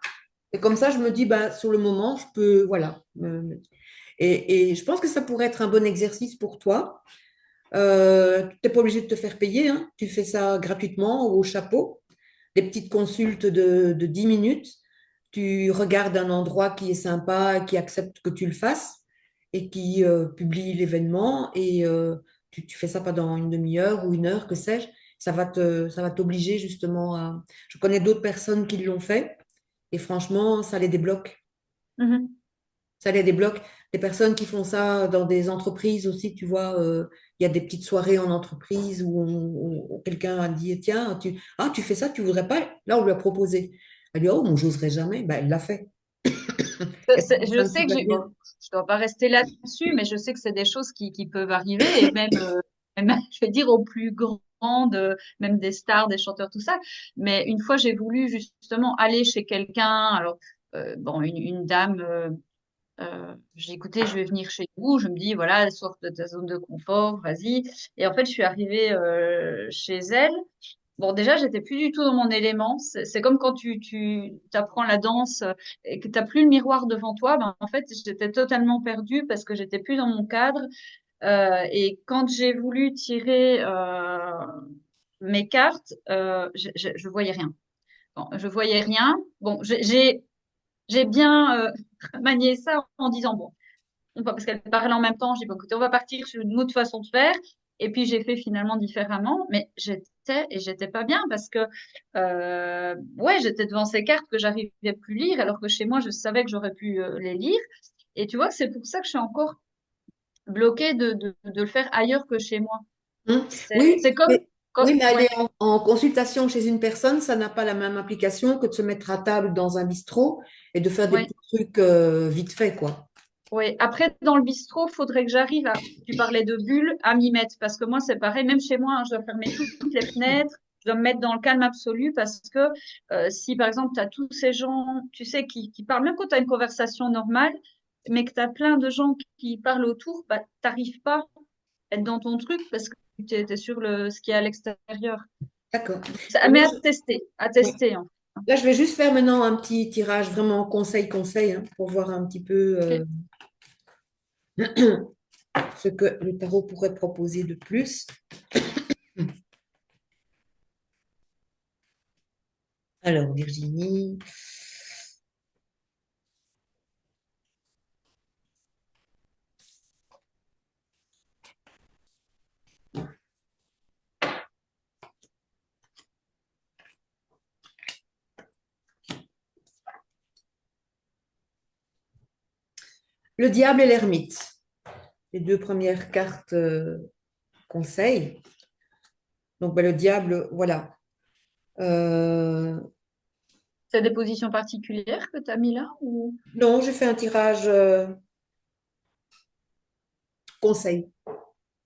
Et comme ça, je me dis, bah, sur le moment, je peux, voilà. Et je pense que ça pourrait être un bon exercice pour toi. Tu n'es pas obligé de te faire payer, hein. Tu fais ça gratuitement au chapeau, des petites consultes de 10 minutes. Tu regardes un endroit qui est sympa, qui accepte que tu le fasses et qui publie l'événement et tu fais ça pendant une demi-heure ou une heure, que sais-je. Ça va t'obliger justement à... Je connais d'autres personnes qui l'ont fait et franchement, ça les débloque. Mhm. Ça les débloque. Des personnes qui font ça dans des entreprises aussi, tu vois, il y a des petites soirées en entreprise où, où quelqu'un a dit, tiens, tu fais ça, tu voudrais pas? Là, on lui a proposé. Elle lui a dit, oh, bon, j'oserais jamais. Ben, elle l'a fait. Et ça Je fonctionne sais que super bien. bon, je dois pas rester là-dessus, mais je sais que c'est des choses qui peuvent arriver et même, même, je vais dire aux plus grandes, même des stars, des chanteurs, tout ça. Mais une fois, j'ai voulu justement aller chez quelqu'un. Alors, bon, une dame, j'ai dit, écoutez, je vais venir chez vous. Je me dis, voilà, sors de ta zone de confort, vas-y. Et en fait, je suis arrivée chez elle. Bon, déjà, j'étais plus du tout dans mon élément. C'est comme quand tu apprends la danse et que t'as plus le miroir devant toi. Ben, en fait, j'étais totalement perdue parce que j'étais plus dans mon cadre. Et quand j'ai voulu tirer mes cartes, je voyais rien. Bon, je voyais rien. Bon, j'ai bien manié ça en disant bon, parce qu'elle parlait en même temps. J'ai dit bon, écoutez, on va partir sur une autre façon de faire. Et puis j'ai fait finalement différemment, mais j'étais pas bien parce que ouais, j'étais devant ces cartes que j'arrivais plus lire, alors que chez moi je savais que j'aurais pu les lire. Et tu vois, c'est pour ça que je suis encore bloquée de le faire ailleurs que chez moi. Hein. C'est comme, Oui, mais ouais, aller en consultation chez une personne, ça n'a pas la même application que de se mettre à table dans un bistrot et de faire des ouais. petits trucs vite fait, quoi. Oui, après, dans le bistrot, faudrait que j'arrive à, tu parlais de bulles, à m'y mettre. Parce que moi, c'est pareil, même chez moi, hein, je dois fermer toutes les fenêtres, je dois me mettre dans le calme absolu parce que si, par exemple, tu as tous ces gens, tu sais, qui parlent, même quand tu as une conversation normale, mais que tu as plein de gens qui parlent autour, bah, t'arrives pas à être dans ton truc parce que tu es, sur ce qui est à l'extérieur. D'accord. Mais Moi, à ouais. tester, hein. Là, je vais juste faire maintenant un petit tirage vraiment conseil-conseil hein, pour voir un petit peu Ok. ce que le tarot pourrait proposer de plus. Alors, Virginie. Le diable et l'ermite. Les deux premières cartes conseil. Donc, ben, le diable, voilà. Euh, C'est des positions particulières que tu as mis là ou... non, j'ai fait un tirage conseil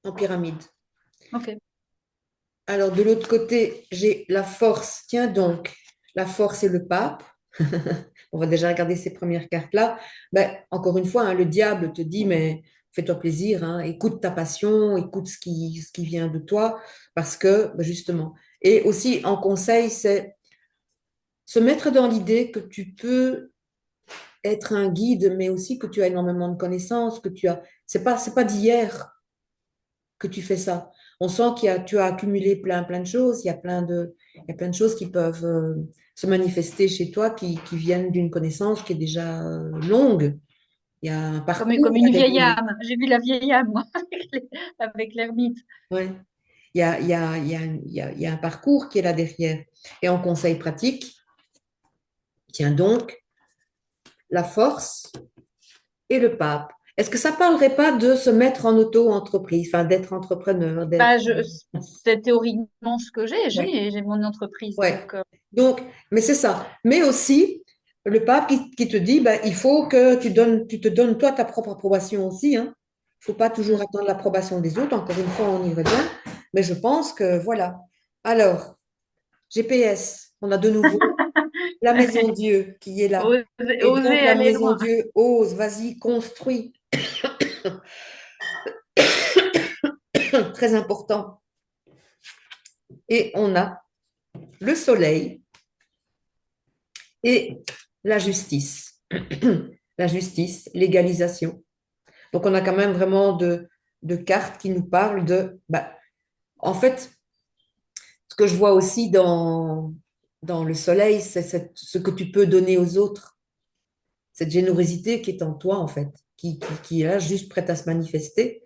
en pyramide. Ok. Alors, de l'autre côté, j'ai la force. Tiens donc, la force et le pape. On va déjà regarder ces premières cartes-là. Ben, encore une fois, hein, le diable te dit, mais fais-toi plaisir, hein, écoute ta passion, écoute ce qui vient de toi, parce que, ben, justement. Et aussi, en conseil, c'est se mettre dans l'idée que tu peux être un guide, mais aussi que tu as énormément de connaissances, que tu as. C'est pas d'hier que tu fais ça. On sent tu as accumulé plein de choses. Il y a plein de choses qui peuvent se manifester chez toi qui viennent d'une connaissance qui est déjà longue. Il y a un Comme parcours une à vieille dérouler. âme. J'ai vu la vieille âme, moi, avec l'ermite. Ouais. Il y a un parcours qui est là derrière. Et en conseil pratique, tiens donc la force et le pape. Est-ce que ça parlerait pas de se mettre en auto-entreprise, enfin d'être entrepreneur, d'être... Bah, c'est théoriquement ce que j'ai. Ouais. J'ai mon entreprise. Ouais. Donc, Donc, mais c'est ça. Mais aussi, le pape qui te dit, ben, il faut que tu te donnes toi ta propre approbation aussi, hein. Il ne faut pas toujours hmm. attendre l'approbation des autres. Encore une fois, on y revient. Mais je pense que voilà. Alors, GPS, on a de nouveau la maison Dieu qui est là. Et donc, Oser la aller maison loin. Dieu ose, vas-y, construis. Très important. Et on a le soleil et la justice. La justice, l'égalisation. Donc, on a quand même vraiment de cartes qui nous parlent de... bah, en fait, ce que je vois aussi dans le soleil, c'est ce que tu peux donner aux autres, cette générosité qui est en toi, en fait, qui est là, juste prête à se manifester,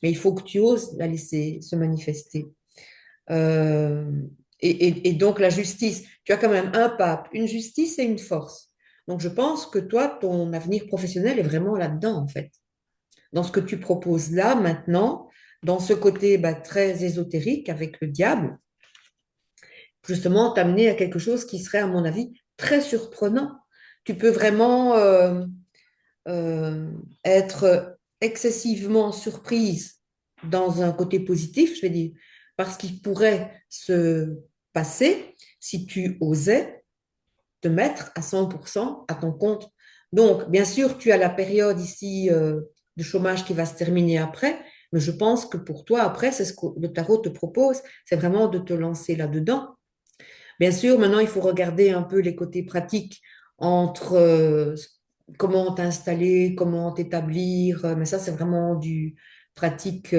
mais il faut que tu oses la laisser se manifester. Euh, et donc la justice, tu as quand même un pape, une justice et une force. Donc je pense que toi, ton avenir professionnel est vraiment là-dedans, en fait. Dans ce que tu proposes là, maintenant, dans ce côté bah, très ésotérique avec le diable, justement, t'amener à quelque chose qui serait, à mon avis, très surprenant. Tu peux vraiment euh, être excessivement surprise dans un côté positif, je vais dire, parce qu'il pourrait se passer si tu osais te mettre à 100% à ton compte. Donc, bien sûr, tu as la période ici de chômage qui va se terminer après, mais je pense que pour toi, après, c'est ce que le tarot te propose, c'est vraiment de te lancer là-dedans. Bien sûr, maintenant, il faut regarder un peu les côtés pratiques entre comment t'installer, comment t'établir, mais ça, c'est vraiment du pratique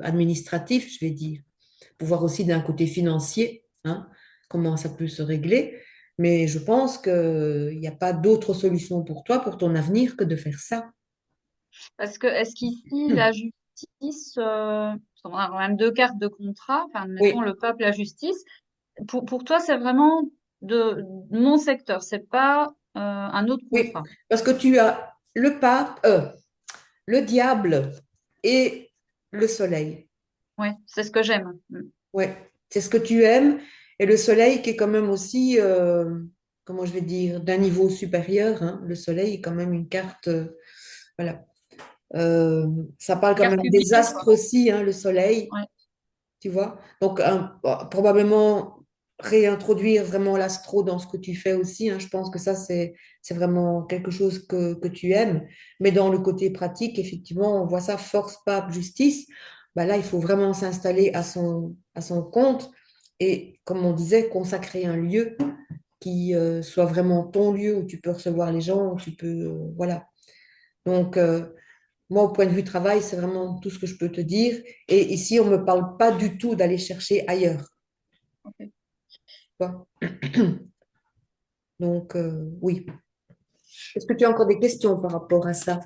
administratif, je vais dire. Pour voir aussi d'un côté financier, hein, comment ça peut se régler. Mais je pense qu'il n'y a pas d'autre solution pour toi, pour ton avenir, que de faire ça. Parce que est-ce qu'ici la justice, parce qu'on a quand même deux cartes de contrat, enfin mettons Oui, le peuple, la justice. Pour toi, c'est vraiment de mon secteur, c'est pas un autre oui, contrat. parce que tu as le pape, le diable et le soleil. Ouais, c'est ce que j'aime. Mm. Ouais, c'est ce que tu aimes. Et le soleil qui est quand même aussi, comment je vais dire, d'un niveau supérieur, hein. Le soleil est quand même une carte, voilà. Ça parle quand Carte même des Cupido, astres quoi. aussi, hein, le soleil, Ouais. tu vois. Donc, bon, probablement réintroduire vraiment l'astro dans ce que tu fais aussi, hein. Je pense que ça, c'est vraiment quelque chose que tu aimes. Mais dans le côté pratique, effectivement, on voit ça, force, pape, justice. Bah là, il faut vraiment s'installer à son compte et, comme on disait, consacrer un lieu qui soit vraiment ton lieu où tu peux recevoir les gens, où tu peux, voilà. Donc, moi, au point de vue travail, c'est vraiment tout ce que je peux te dire. Et ici, on ne me parle pas du tout d'aller chercher ailleurs, Ok. tu vois. Donc, oui. Est-ce que tu as encore des questions par rapport à ça?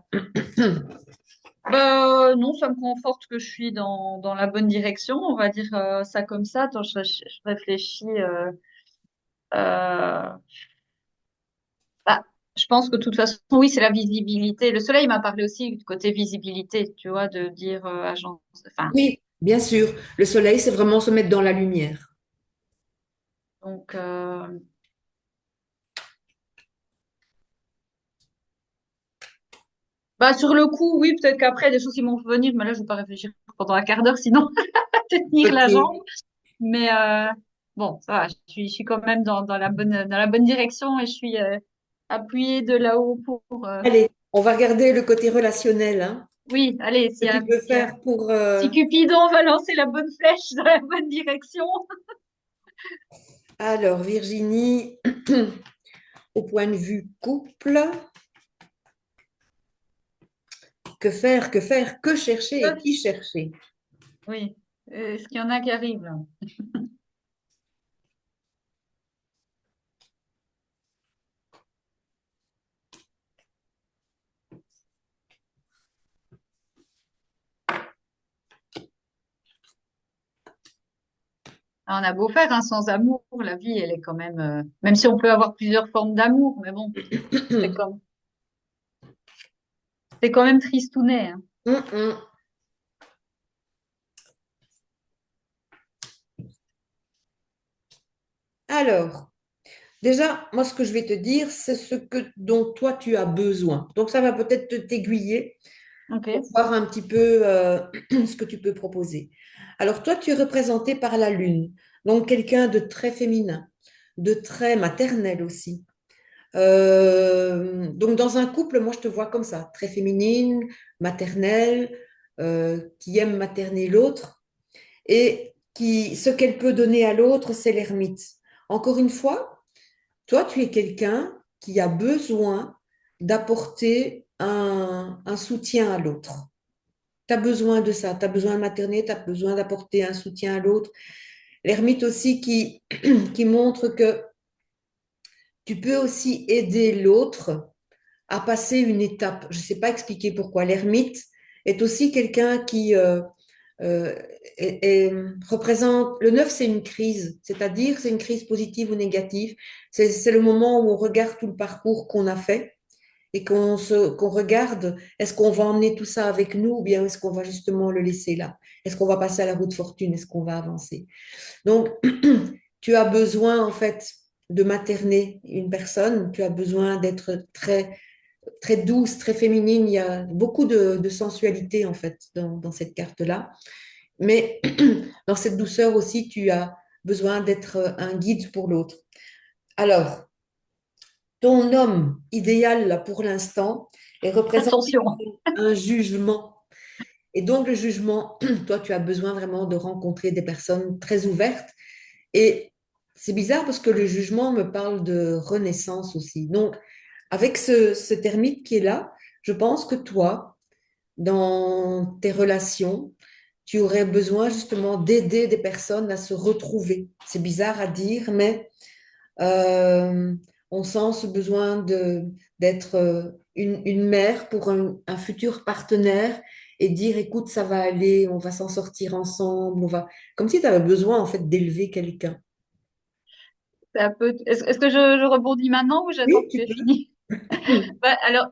Bah non, ça me conforte que je suis dans la bonne direction, on va dire ça comme ça. Attends, je réfléchis. Euh, bah, je pense que de toute façon, oui, c'est la visibilité. Le soleil m'a parlé aussi du côté visibilité, tu vois, de dire agence. Enfin, Oui, bien sûr. Le soleil, c'est vraiment se mettre dans la lumière. donc, bah sur le coup, oui, peut-être qu'après des choses qui vont venir, mais là, je vais pas réfléchir pendant un quart d'heure, sinon tenir la Ok. jambe. Mais bon, ça va, je suis quand même dans la bonne direction et je suis appuyée de là-haut pour. Allez, on va regarder le côté relationnel, hein, Oui, allez, ce que tu peux faire pour... si Cupidon va lancer la bonne flèche dans la bonne direction. Alors, Virginie, au point de vue couple, que faire, que chercher et qui chercher? Oui, est-ce qu'il y en a qui arrivent là? Ah, on a beau faire, hein, sans amour, la vie, elle est quand même, même si on peut avoir plusieurs formes d'amour, mais bon, c'est comme, c'est quand même tristounet, hein. Hum, hum. Alors, déjà, moi, ce que je vais te dire, c'est ce que, dont toi, tu as besoin. Donc, ça va peut-être t'aiguiller pour Ok. voir un petit peu ce que tu peux proposer. Alors, toi, tu es représenté par la lune, donc quelqu'un de très féminin, de très maternel aussi. Donc, dans un couple, moi, je te vois comme ça, très féminine, maternelle, qui aime materner l'autre et qui, ce qu'elle peut donner à l'autre, c'est l'ermite. Encore une fois, toi, tu es quelqu'un qui a besoin d'apporter un soutien à l'autre. Tu as besoin de ça, tu as besoin de materner, tu as besoin d'apporter un soutien à l'autre. L'ermite aussi qui montre que tu peux aussi aider l'autre à passer une étape. Je ne sais pas expliquer pourquoi. L'ermite est aussi quelqu'un qui euh, représente... Le 9, c'est une crise, c'est-à-dire c'est une crise positive ou négative. C'est le moment où on regarde tout le parcours qu'on a fait et qu'on regarde, est-ce qu'on va emmener tout ça avec nous ou bien est-ce qu'on va justement le laisser là? Est-ce qu'on va passer à la roue de fortune? Est-ce qu'on va avancer? Donc, tu as besoin en fait de materner une personne, tu as besoin d'être très douce, très féminine. Il y a beaucoup de sensualité en fait dans cette carte-là. Mais dans cette douceur aussi, tu as besoin d'être un guide pour l'autre. Alors, ton homme idéal là, pour l'instant est représenté Attention. par un jugement. Et donc, le jugement, toi, tu as besoin vraiment de rencontrer des personnes très ouvertes. Et c'est bizarre parce que le jugement me parle de renaissance aussi. Donc, avec ce termite qui est là, je pense que toi, dans tes relations, tu aurais besoin justement d'aider des personnes à se retrouver. C'est bizarre à dire, mais euh, on sent ce besoin d'être une mère pour un futur partenaire et dire, écoute, ça va aller, on va s'en sortir ensemble, on va... Comme si tu avais besoin en fait d'élever quelqu'un. C'est un peu... Est-ce que je rebondis maintenant ou j'attends Oui, que tu tu aies peux. fini? Ouais, alors,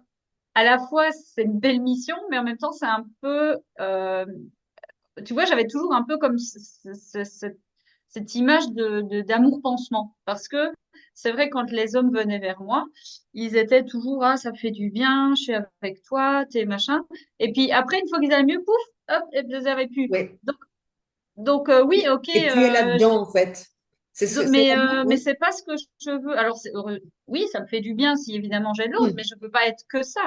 à la fois, c'est une belle mission, mais en même temps, c'est un peu... tu vois, j'avais toujours un peu comme cette image d'amour pansement. Parce que c'est vrai, quand les hommes venaient vers moi, ils étaient toujours, ah, ça fait du bien, je suis avec toi, t'es machin. Et puis après, une fois qu'ils allaient mieux, pouf, hop, et ils avaient plus. Oui. Donc oui, ok, Et tu es là-dedans en fait. C'est vraiment, mais oui. c'est pas ce que je veux. Alors, oui, ça me fait du bien si évidemment j'ai de l'autre, mais je peux pas être que ça.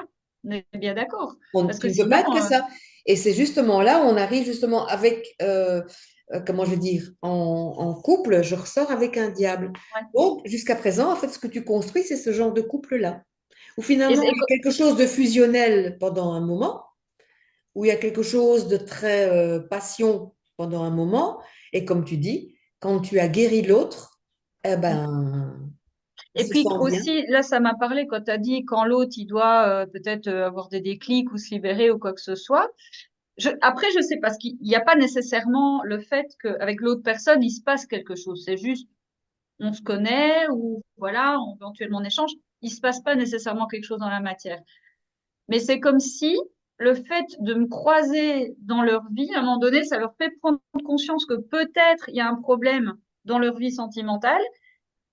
On est bien d'accord. Parce Tu que ne peux sinon, pas être que ça. Et c'est justement là où on arrive justement avec, comment je veux dire, en couple, je ressors avec un diable. ouais. Donc, jusqu'à présent, en fait, ce que tu construis, c'est ce genre de couple-là, où Et, finalement, et il y a quelque chose de fusionnel pendant un moment, où il y a quelque chose de très passion pendant un moment, et comme tu dis, quand tu as guéri l'autre, eh ben, il Et se puis sent bien. aussi, là, ça m'a parlé quand tu as dit quand l'autre, il doit peut-être avoir des déclics ou se libérer ou quoi que ce soit. Après, je sais parce qu'il n'y a pas nécessairement le fait qu'avec l'autre personne, il se passe quelque chose. C'est juste, on se connaît ou voilà, éventuellement on échange. Il se passe pas nécessairement quelque chose dans la matière. Mais c'est comme si le fait de me croiser dans leur vie, à un moment donné, ça leur fait prendre conscience que peut-être il y a un problème dans leur vie sentimentale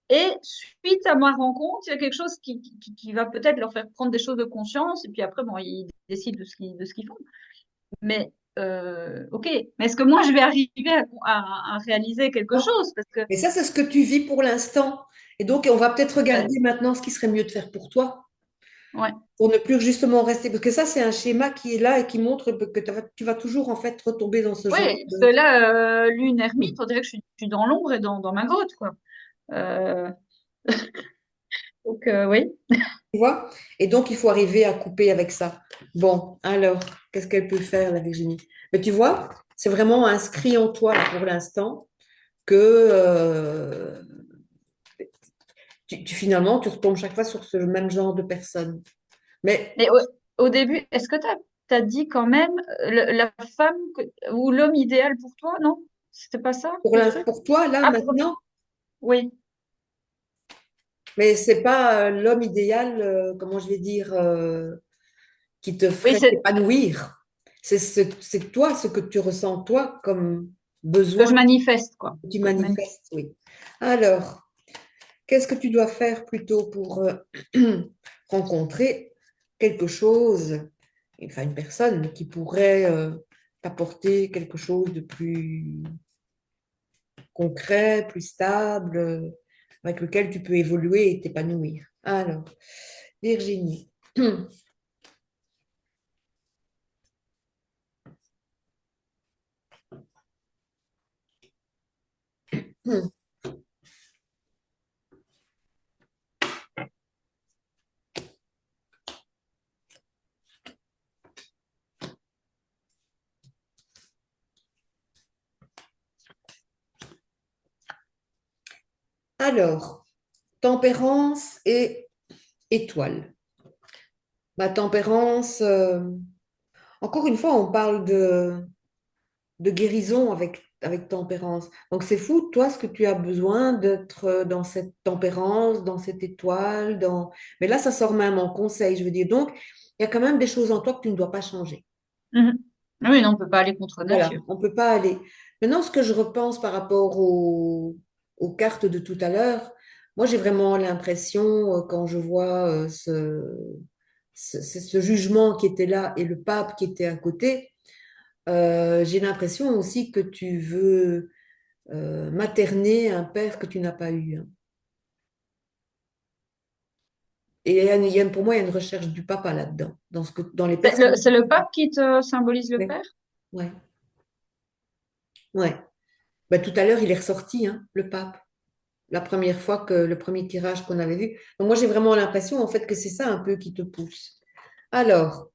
et suite à ma rencontre, il y a quelque chose qui va peut-être leur faire prendre des choses de conscience. Et puis après, bon, ils décident de ce qu'ils font. Mais ok. Mais est-ce que moi, je vais arriver à réaliser quelque Non. chose? Parce que Et ça, c'est ce que tu vis pour l'instant. Et donc, on va peut-être euh, regarder maintenant ce qui serait mieux de faire pour toi, ouais, pour ne plus justement rester. Parce que ça, c'est un schéma qui est là et qui montre que tu vas toujours en fait retomber dans ce genre ouais. Parce que de... là, lune ermite, on dirait que je suis dans l'ombre et dans ma grotte, quoi. Euh, donc oui. Tu vois? Et donc, il faut arriver à couper avec ça. Bon, alors, qu'est-ce qu'elle peut faire, la Virginie? Mais tu vois, c'est vraiment inscrit en toi là, pour l'instant que finalement, tu retombes chaque fois sur ce même genre de personne. Mais Mais au début, est-ce que t'as dit quand même la femme ou l'homme idéal pour toi, non? C'était pas ça, le truc? pour toi, là, Ah, maintenant, oui. mais c'est pas l'homme idéal, comment je vais dire, qui te Oui, ferait t'épanouir. C'est toi, ce que tu ressens, toi, comme que je besoin manifeste, quoi. que tu Que je manifeste. manifestes, oui. Alors, qu'est-ce que tu dois faire plutôt pour rencontrer quelque chose, enfin une personne qui pourrait t'apporter quelque chose de plus concret, plus stable, avec lequel tu peux évoluer et t'épanouir. Alors, Virginie. Alors, tempérance et étoile. Ma tempérance, encore une fois, on parle de guérison avec tempérance. Donc c'est fou, toi, ce que tu as besoin d'être dans cette tempérance, dans cette étoile, dans... Mais là, ça sort même en conseil, je veux dire. Donc, il y a quand même des choses en toi que tu ne dois pas changer. Mhm. Oui, non, on peut pas aller contre Voilà, nature. on ne peut pas aller. Maintenant, ce que je repense par rapport aux cartes de tout à l'heure, moi, j'ai vraiment l'impression, quand je vois ce jugement qui était là et le pape qui était à côté, j'ai l'impression aussi que tu veux materner un père que tu n'as pas eu, hein. Et pour moi, il y a une recherche du papa là-dedans, dans les personnes. C'est le pape qui te symbolise le Ouais, père? ouais, ouais. Bah, tout à l'heure, il est ressorti, hein, le pape, la première fois que le premier tirage qu'on avait vu. Donc moi, j'ai vraiment l'impression, en fait, que c'est ça un peu qui te pousse. Alors,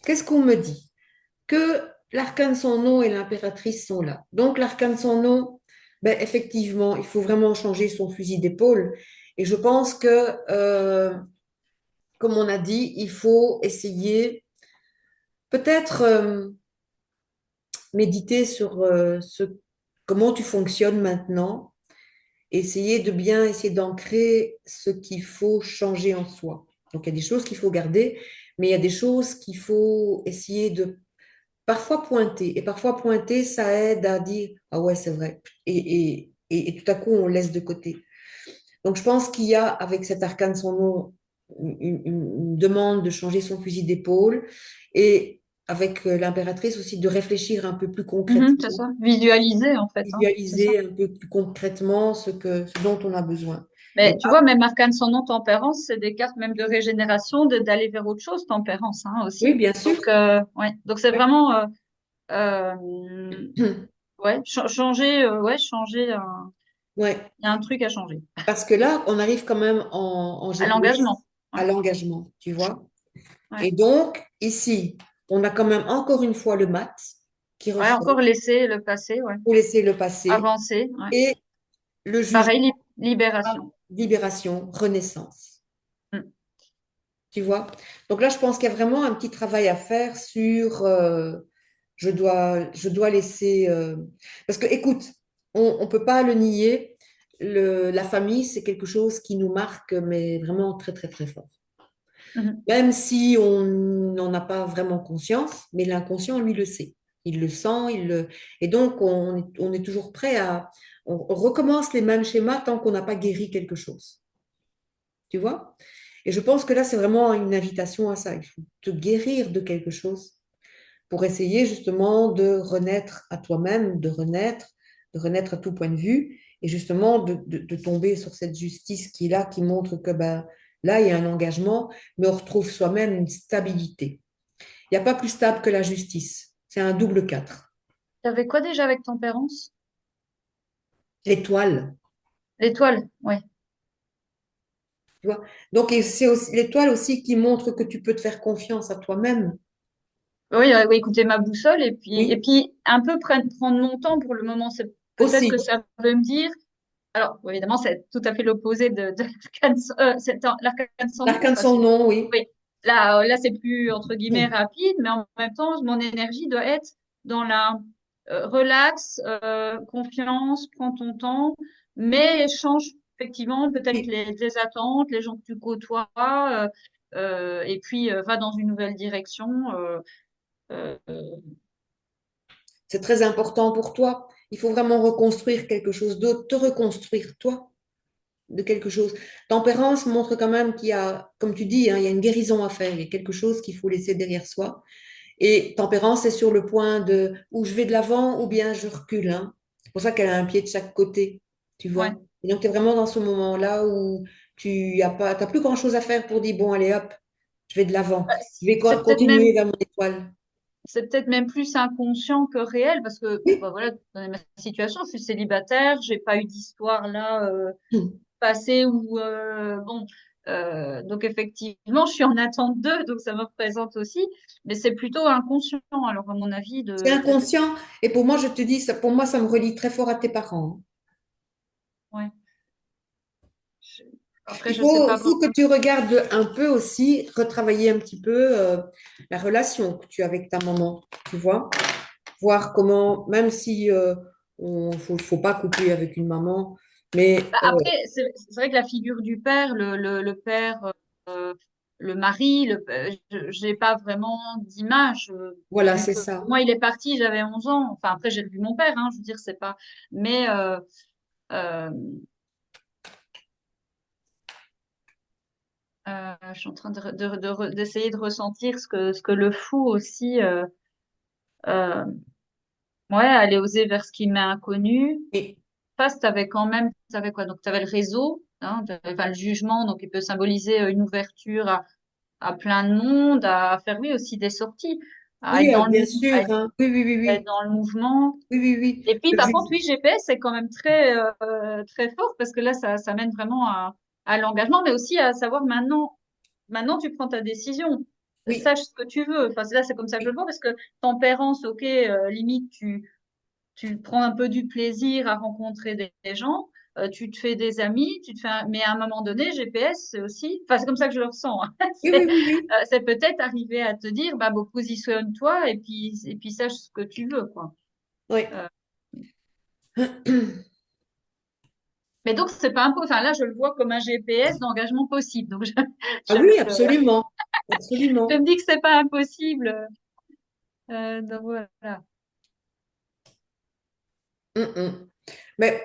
qu'est-ce qu'on me dit? Que l'arcane sans nom et l'impératrice sont là. Donc, l'arcane sans nom, ben, effectivement, il faut vraiment changer son fusil d'épaule. Et je pense que, comme on a dit, il faut essayer, peut-être méditer sur comment tu fonctionnes maintenant, essayer de bien essayer d'ancrer ce qu'il faut changer en soi. Donc, il y a des choses qu'il faut garder, mais il y a des choses qu'il faut essayer de parfois pointer. Et parfois pointer, ça aide à dire, ah ouais, c'est vrai. Et tout à coup, on laisse de côté. Donc, je pense qu'il y a, avec cet arcane son nom, une demande de changer son fusil d'épaule et avec l'impératrice aussi de réfléchir un peu plus Mhm, c'est concrètement, ça. Visualiser, en fait, hein, c'est ça. visualiser un peu plus concrètement ce dont on a besoin. Et Mais tu vois, même arcane son nom, tempérance, c'est des cartes même de régénération, d'aller vers autre chose, tempérance, hein, oui, aussi. bien sûr. Donc, ouais. Donc, c'est Ouais. vraiment, ouais, changer, ouais, changer, Ouais. il y a un truc à changer. Parce que là, on arrive quand même en À GPS l'engagement. Ouais, à l'engagement, tu vois. ouais. Et donc, ici, on a quand même encore une fois le mat qui Ouais, ressort encore laisser le passé, ouais. pour laisser le passé Avancer, ouais. et le jugement, Pareil, libération. libération, renaissance. Mm. Tu vois? Donc là, je pense qu'il y a vraiment un petit travail à faire sur je dois laisser. Parce que, écoute, on ne peut pas le nier, la famille, c'est quelque chose qui nous marque, mais vraiment très, très, très fort. Mhm. Même si on n'en a pas vraiment conscience, mais l'inconscient, lui, le sait. Il le sent, et donc on est toujours prêt on recommence les mêmes schémas tant qu'on n'a pas guéri quelque chose. Tu vois? Et je pense que là, c'est vraiment une invitation à ça. Il faut te guérir de quelque chose pour essayer justement de renaître à toi-même, de renaître à tout point de vue, et justement de tomber sur cette justice qui est là, qui montre que ben, là, il y a un engagement, mais on retrouve soi-même une stabilité. Il n'y a pas plus stable que la justice. C'est un double 4. T'avais quoi déjà avec tempérance? L'étoile, L'étoile, ouais. tu vois. Donc, et c'est aussi l'étoile aussi qui montre que tu peux te faire confiance à toi-même. Oui, oui, écouter ma boussole et Oui, puis un peu prendre mon temps pour le moment. C'est peut-être aussi. que ça veut me dire. Alors, bon, évidemment, c'est tout à fait l'opposé de l'arcane, l'arcane sans nom, L'arcane parce sans que nom, oui. oui, là, c'est plus entre guillemets rapide, mais en même temps, mon énergie doit être dans la relax, confiance, prends ton temps, mais change effectivement peut-être Oui. les attentes, les gens que tu côtoies, et puis va dans une nouvelle direction. Euh, C'est très important pour toi. Il faut vraiment reconstruire quelque chose d'autre, te reconstruire toi de quelque chose. Tempérance montre quand même qu'il y a, comme tu dis, hein, il y a une guérison à faire, il y a quelque chose qu'il faut laisser derrière soi. Et tempérance est sur le point de où je vais de l'avant ou bien je recule, hein. C'est pour ça qu'elle a un pied de chaque côté, tu ouais. vois. Et donc tu es vraiment dans ce moment-là où tu n'as pas, t'as plus grand-chose à faire pour dire, bon, allez hop, je vais de l'avant. Bah, Je vais c'est peut-être même continuer vers mon étoile. c'est peut-être même plus inconscient que réel parce que Oui. bah voilà, dans ma situation, je suis célibataire, j'ai pas eu d'histoire là passée où bon donc effectivement, je suis en attente d'eux, donc ça me représente aussi, mais c'est plutôt inconscient alors à mon avis C'est de inconscient. Et pour moi, je te dis, ça, pour moi, ça me relie très fort à tes parents, hein. ouais. Après, Il je sais faut, pas faut que vraiment. tu regardes un peu aussi, retravailler un petit peu la relation que tu as avec ta maman, tu vois, voir comment, même si faut pas couper avec une maman, mais Bah, après, c'est vrai que la figure du père, le père, euh, le mari, j'ai pas vraiment d'image, voilà, vu c'est que ça. moi, il est parti, j'avais 11 ans. Enfin, après, j'ai vu mon père, hein, je veux dire, c'est pas. Mais euh, je suis en train d'essayer de ressentir ce que le fou aussi. Euh, ouais, aller oser vers ce qui m'est inconnu. Et Face, t'avais quoi? Donc, t'avais le réseau, hein, enfin, le jugement, donc il peut symboliser une ouverture à plein de monde, à faire, oui, aussi des sorties, à être oui, dans le bien mouvement, sûr, hein. Oui, oui, oui, à être oui, dans le mouvement. oui, oui, oui. Et puis, Le par contre, juge- oui, GPS, c'est quand même très fort parce que là, ça mène vraiment à l'engagement, mais aussi à savoir maintenant, tu prends ta décision. Oui, Sache ce que tu veux. Enfin, là, c'est comme ça que je le oui, vois parce que tempérance, ok, limite, tu prends un peu du plaisir à rencontrer des gens, tu te fais des amis, mais à un moment donné, GPS, c'est aussi, enfin, c'est comme ça que je le ressens, hein. oui, oui, oui, oui. C'est peut-être arriver à te dire, bah, bon, positionne-toi et puis sache ce que tu veux, quoi. Oui. Euh, mais donc, c'est pas impossible. Enfin, là, je le vois comme un GPS d'engagement possible. Donc, Ah je, oui, je, absolument, je me absolument. dis que c'est pas impossible. Donc, voilà. Mm, mm. Mais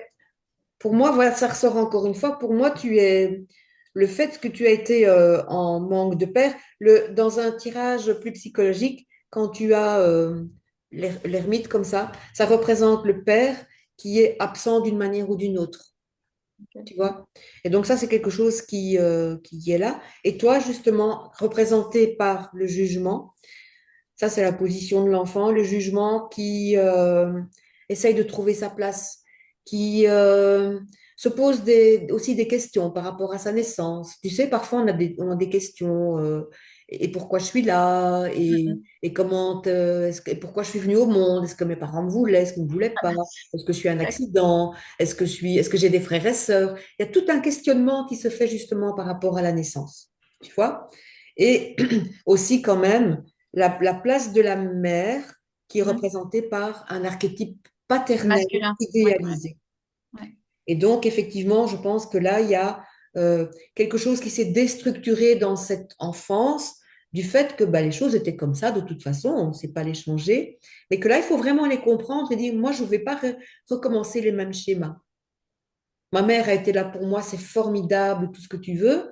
pour moi, voilà, ça ressort encore une fois. Pour moi, tu es le fait que tu as été en manque de père, dans un tirage plus psychologique, quand tu as l'ermite comme ça représente le père qui est absent d'une manière ou d'une autre. Ok. Tu vois? Et donc ça, c'est quelque chose qui est là. Et toi, justement, représenté par le jugement, ça, c'est la position de l'enfant, le jugement qui essaye de trouver sa place, qui se pose aussi des questions par rapport à sa naissance. Tu sais, parfois, on a des questions. Et pourquoi je suis là? Mhm. Et et pourquoi je suis venue au monde? Est-ce que mes parents me voulaient? Est-ce qu'ils ne me voulaient pas? Est-ce que je suis un accident? Est-ce que j'ai des frères et sœurs? Il y a tout un questionnement qui se fait justement par rapport à la naissance. Tu vois? Et aussi, quand même, la place de la mère qui est Mhm. représentée par un archétype paternel Masculin. Ouais, ouais, idéalisé. ouais. Et donc, effectivement, je pense que là, il y a quelque chose qui s'est déstructuré dans cette enfance du fait que bah, les choses étaient comme ça de toute façon, on ne sait pas les changer, mais que là, il faut vraiment les comprendre et dire, moi, je ne vais pas recommencer les mêmes schémas. Ma mère a été là pour moi, c'est formidable, tout ce que tu veux,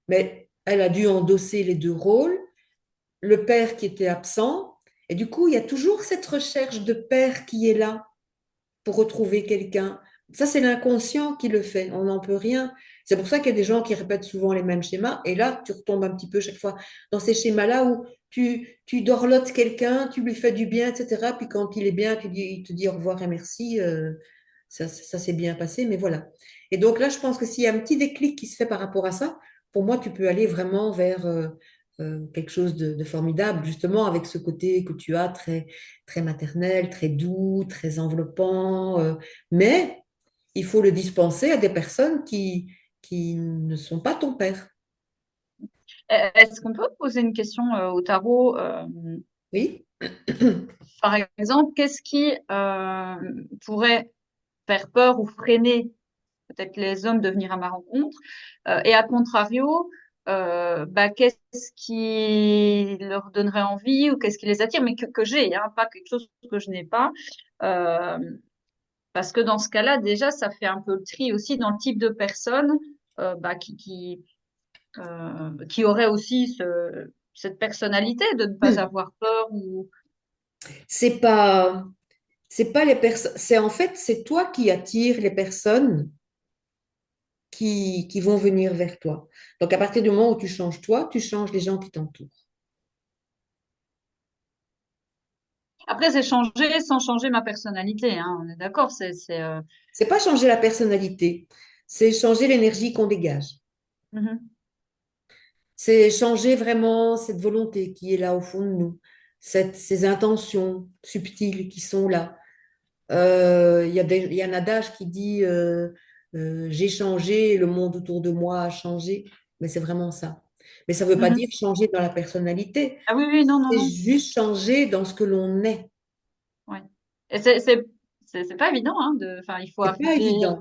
mais elle a dû endosser les deux rôles, le père qui était absent. Et du coup, il y a toujours cette recherche de père qui est là pour retrouver quelqu'un. Ça, c'est l'inconscient qui le fait. On n'en peut rien. C'est pour ça qu'il y a des gens qui répètent souvent les mêmes schémas. Et là, tu retombes un petit peu chaque fois dans ces schémas-là où tu dorlotes quelqu'un, tu lui fais du bien, etc. Puis quand il est bien, il te dit au revoir et merci. Ça s'est bien passé, mais voilà. Et donc là, je pense que s'il y a un petit déclic qui se fait par rapport à ça, pour moi, tu peux aller vraiment vers quelque chose de formidable, justement, avec ce côté que tu as très, très maternel, très doux, très enveloppant. Mais il faut le dispenser à des personnes qui ne sont pas ton père. Est-ce qu'on peut poser une question au tarot? Oui? Par exemple, qu'est-ce qui pourrait faire peur ou freiner peut-être les hommes de venir à ma rencontre? Et à contrario, bah, qu'est-ce qui leur donnerait envie ou qu'est-ce qui les attire, mais que j'ai, hein, pas quelque chose que je n'ai pas. Euh, Parce que dans ce cas-là, déjà, ça fait un peu le tri aussi dans le type de personne bah, qui aurait aussi cette personnalité de ne pas avoir peur ou C'est pas, c'est pas les personnes, c'est en fait, c'est toi qui attires les personnes qui vont venir vers toi. Donc, à partir du moment où tu changes toi, tu changes les gens qui t'entourent. après c'est changer sans changer ma personnalité, hein, on est d'accord, C'est pas changer la personnalité, c'est changer l'énergie qu'on dégage. mhm. C'est changer vraiment cette volonté qui est là au fond de nous, ces intentions subtiles qui sont là. Il y a un adage qui dit j'ai changé, le monde autour de moi a changé. Mais c'est vraiment ça. Mais ça ne veut pas dire Mhm. changer dans la personnalité. Ah oui, oui, non, non, C'est non. juste changer dans ce que l'on est. Ouais. Et c'est pas évident, hein, enfin, il faut C'est pas affronter. évident.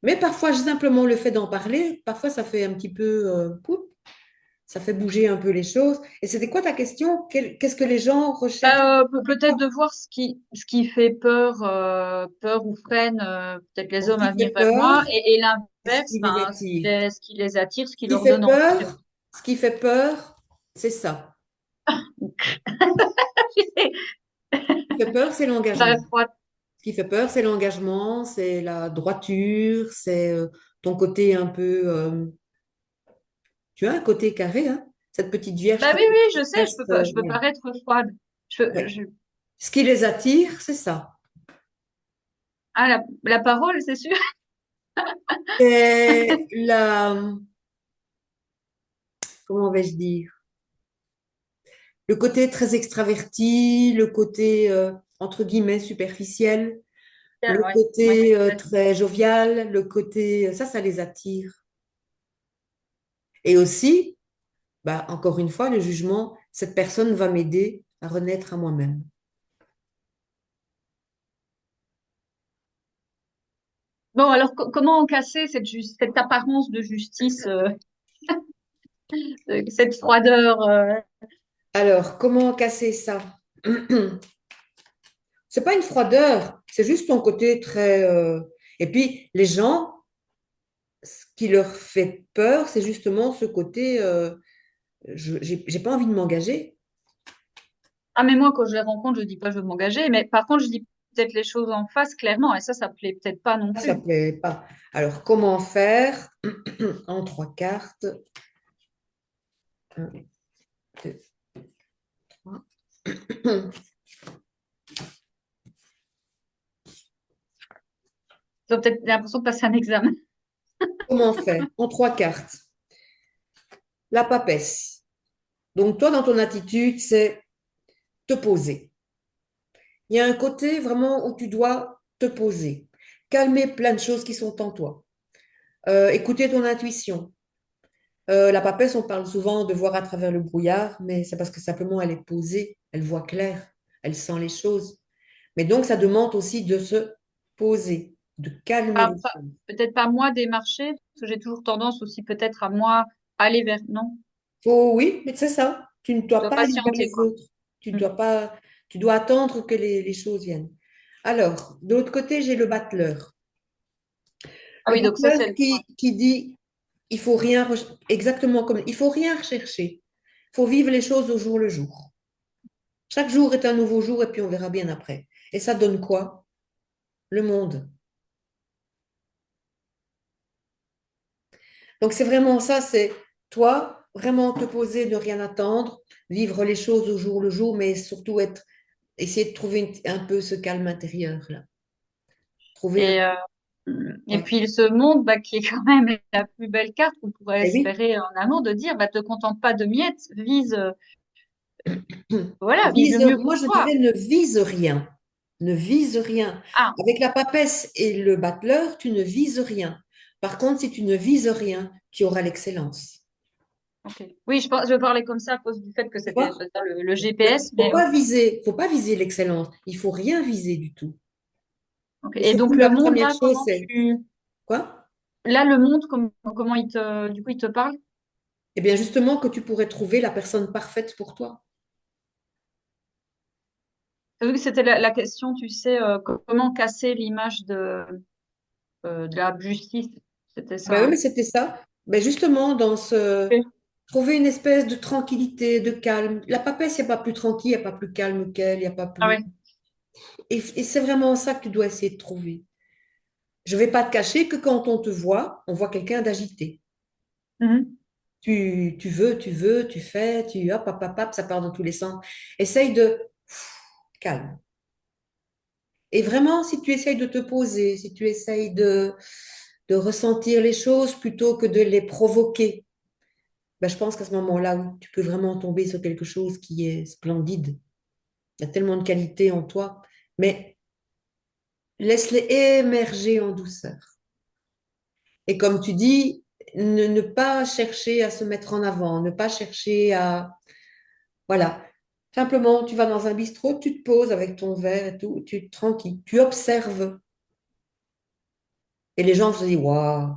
Mais parfois, simplement le fait d'en parler, parfois ça fait un petit peu, poup, ça fait bouger un peu les choses. Et c'était quoi ta question? Qu'est-ce que les gens recherchent? Peut-être de voir ce qui fait peur, peur ou freine peut-être les Ce hommes qui à fait venir vers peur, moi, et ce l'inverse, qui les enfin, attire. ce qui les attire, ce qui Ce qui leur fait donne envie peur, ce qui fait peur, c'est ça. Ce qui fait peur, c'est Ça l'engagement. froid. Ce qui fait peur, c'est l'engagement, c'est la droiture, c'est ton côté un peu. Tu as un côté carré, hein? Cette petite vierge Bah qui oui, oui, je sais, reste. je peux Voilà. paraître froide. Ouais. Je... Ce qui les attire, c'est ça. Ah, la parole, c'est sûr. C'est comment vais-je dire? Le côté très extraverti, le côté entre guillemets superficiel, le Ouais, ouais, côté ouais. très jovial, le côté ça les attire. Et aussi, bah, encore une fois, le jugement, cette personne va m'aider à renaître à moi-même. Bon, alors comment casser cette apparence de justice, cette froideur Alors, comment casser ça? C'est pas une froideur, c'est juste ton côté très. Et puis, les gens, ce qui leur fait peur, c'est justement ce côté. J'ai pas envie de m'engager. Ah, mais moi, quand je les rencontre, je dis pas je veux m'engager, mais par contre, je dis peut-être les choses en face clairement, et ça plaît peut-être pas non Ça plus. plaît pas. Alors, comment faire en trois cartes? Un, deux, trois. Ils ont peut-être l'impression de passer un examen. Comment faire en trois cartes? La papesse. Donc, toi, dans ton attitude, c'est te poser. Il y a un côté vraiment où tu dois te poser, calmer plein de choses qui sont en toi, écouter ton intuition. La papesse, on parle souvent de voir à travers le brouillard, mais c'est parce que simplement elle est posée, elle voit clair, elle sent les choses. Mais donc, ça demande aussi de se poser, de calmer les choses. Peut-être pas moi démarcher, parce que j'ai toujours tendance aussi peut-être à moi aller vers. Non, Oui, mais c'est ça. Tu ne je dois dois pas aller vers patienter, les quoi. autres. Tu Mm. dois pas, tu dois attendre que les choses viennent. Alors, de l'autre côté, j'ai le battleur. Ah Le oui, donc ça, c'est battleur le point. qui dit, il faut rien, exactement comme, il faut rien rechercher. Il faut vivre les choses au jour le jour. Chaque jour est un nouveau jour et puis on verra bien après. Et ça donne quoi? Le monde. Donc c'est vraiment ça, c'est toi, vraiment te poser, ne rien attendre, vivre les choses au jour le jour, mais surtout essayer de trouver un peu ce calme intérieur là. Trouver un... Et, euh, et Ouais. puis ce monde, bah, qui est quand même la plus belle carte qu'on pourrait Eh oui. espérer en amour, de dire, bah, te contente pas de miettes, vise, voilà, vise le Vise, mieux moi pour je toi. dirais ne vise rien. Ne vise rien. Ah, Avec la papesse et le battleur, tu ne vises rien. Par contre, si tu ne vises rien, tu auras l'excellence. ok. Oui, je parlais comme ça à cause du fait que Tu c'était vois? le GPS, Faut mais ok. pas viser, faut pas viser l'excellence. Il faut rien viser du tout. Ok. Et Et donc surtout, le la monde première là, chose, c'est quoi? là le monde, comment du coup il te parle? Eh bien, justement, que tu pourrais trouver la personne parfaite pour toi. T'as vu que c'était la question, tu sais, comment casser l'image de la justice, c'était Ah ça, ben oui, mais hein. c'était ça. Ben justement, dans ce Ok. trouver une espèce de tranquillité, de calme. La papesse, il n'y a pas plus tranquille, il n'y a pas plus calme qu'elle, il n'y a pas Ah plus. ouais. Et c'est vraiment ça que tu dois essayer de trouver. Je ne vais pas te cacher que quand on te voit, on voit quelqu'un d'agité. Mhm. Tu fais, hop, hop, hop, hop, ça part dans tous les sens. Essaye de calme. Et vraiment, si tu essayes de te poser, si tu essayes de ressentir les choses plutôt que de les provoquer, ben, je pense qu'à ce moment-là, oui, tu peux vraiment tomber sur quelque chose qui est splendide. Il y a tellement de qualité en toi, mais laisse-les émerger en douceur. Et comme tu dis, ne pas chercher à se mettre en avant, ne pas chercher à... Voilà. Simplement, tu vas dans un bistrot, tu te poses avec ton verre et tout, tu es tranquille, tu observes. Et les gens se disent, waouh,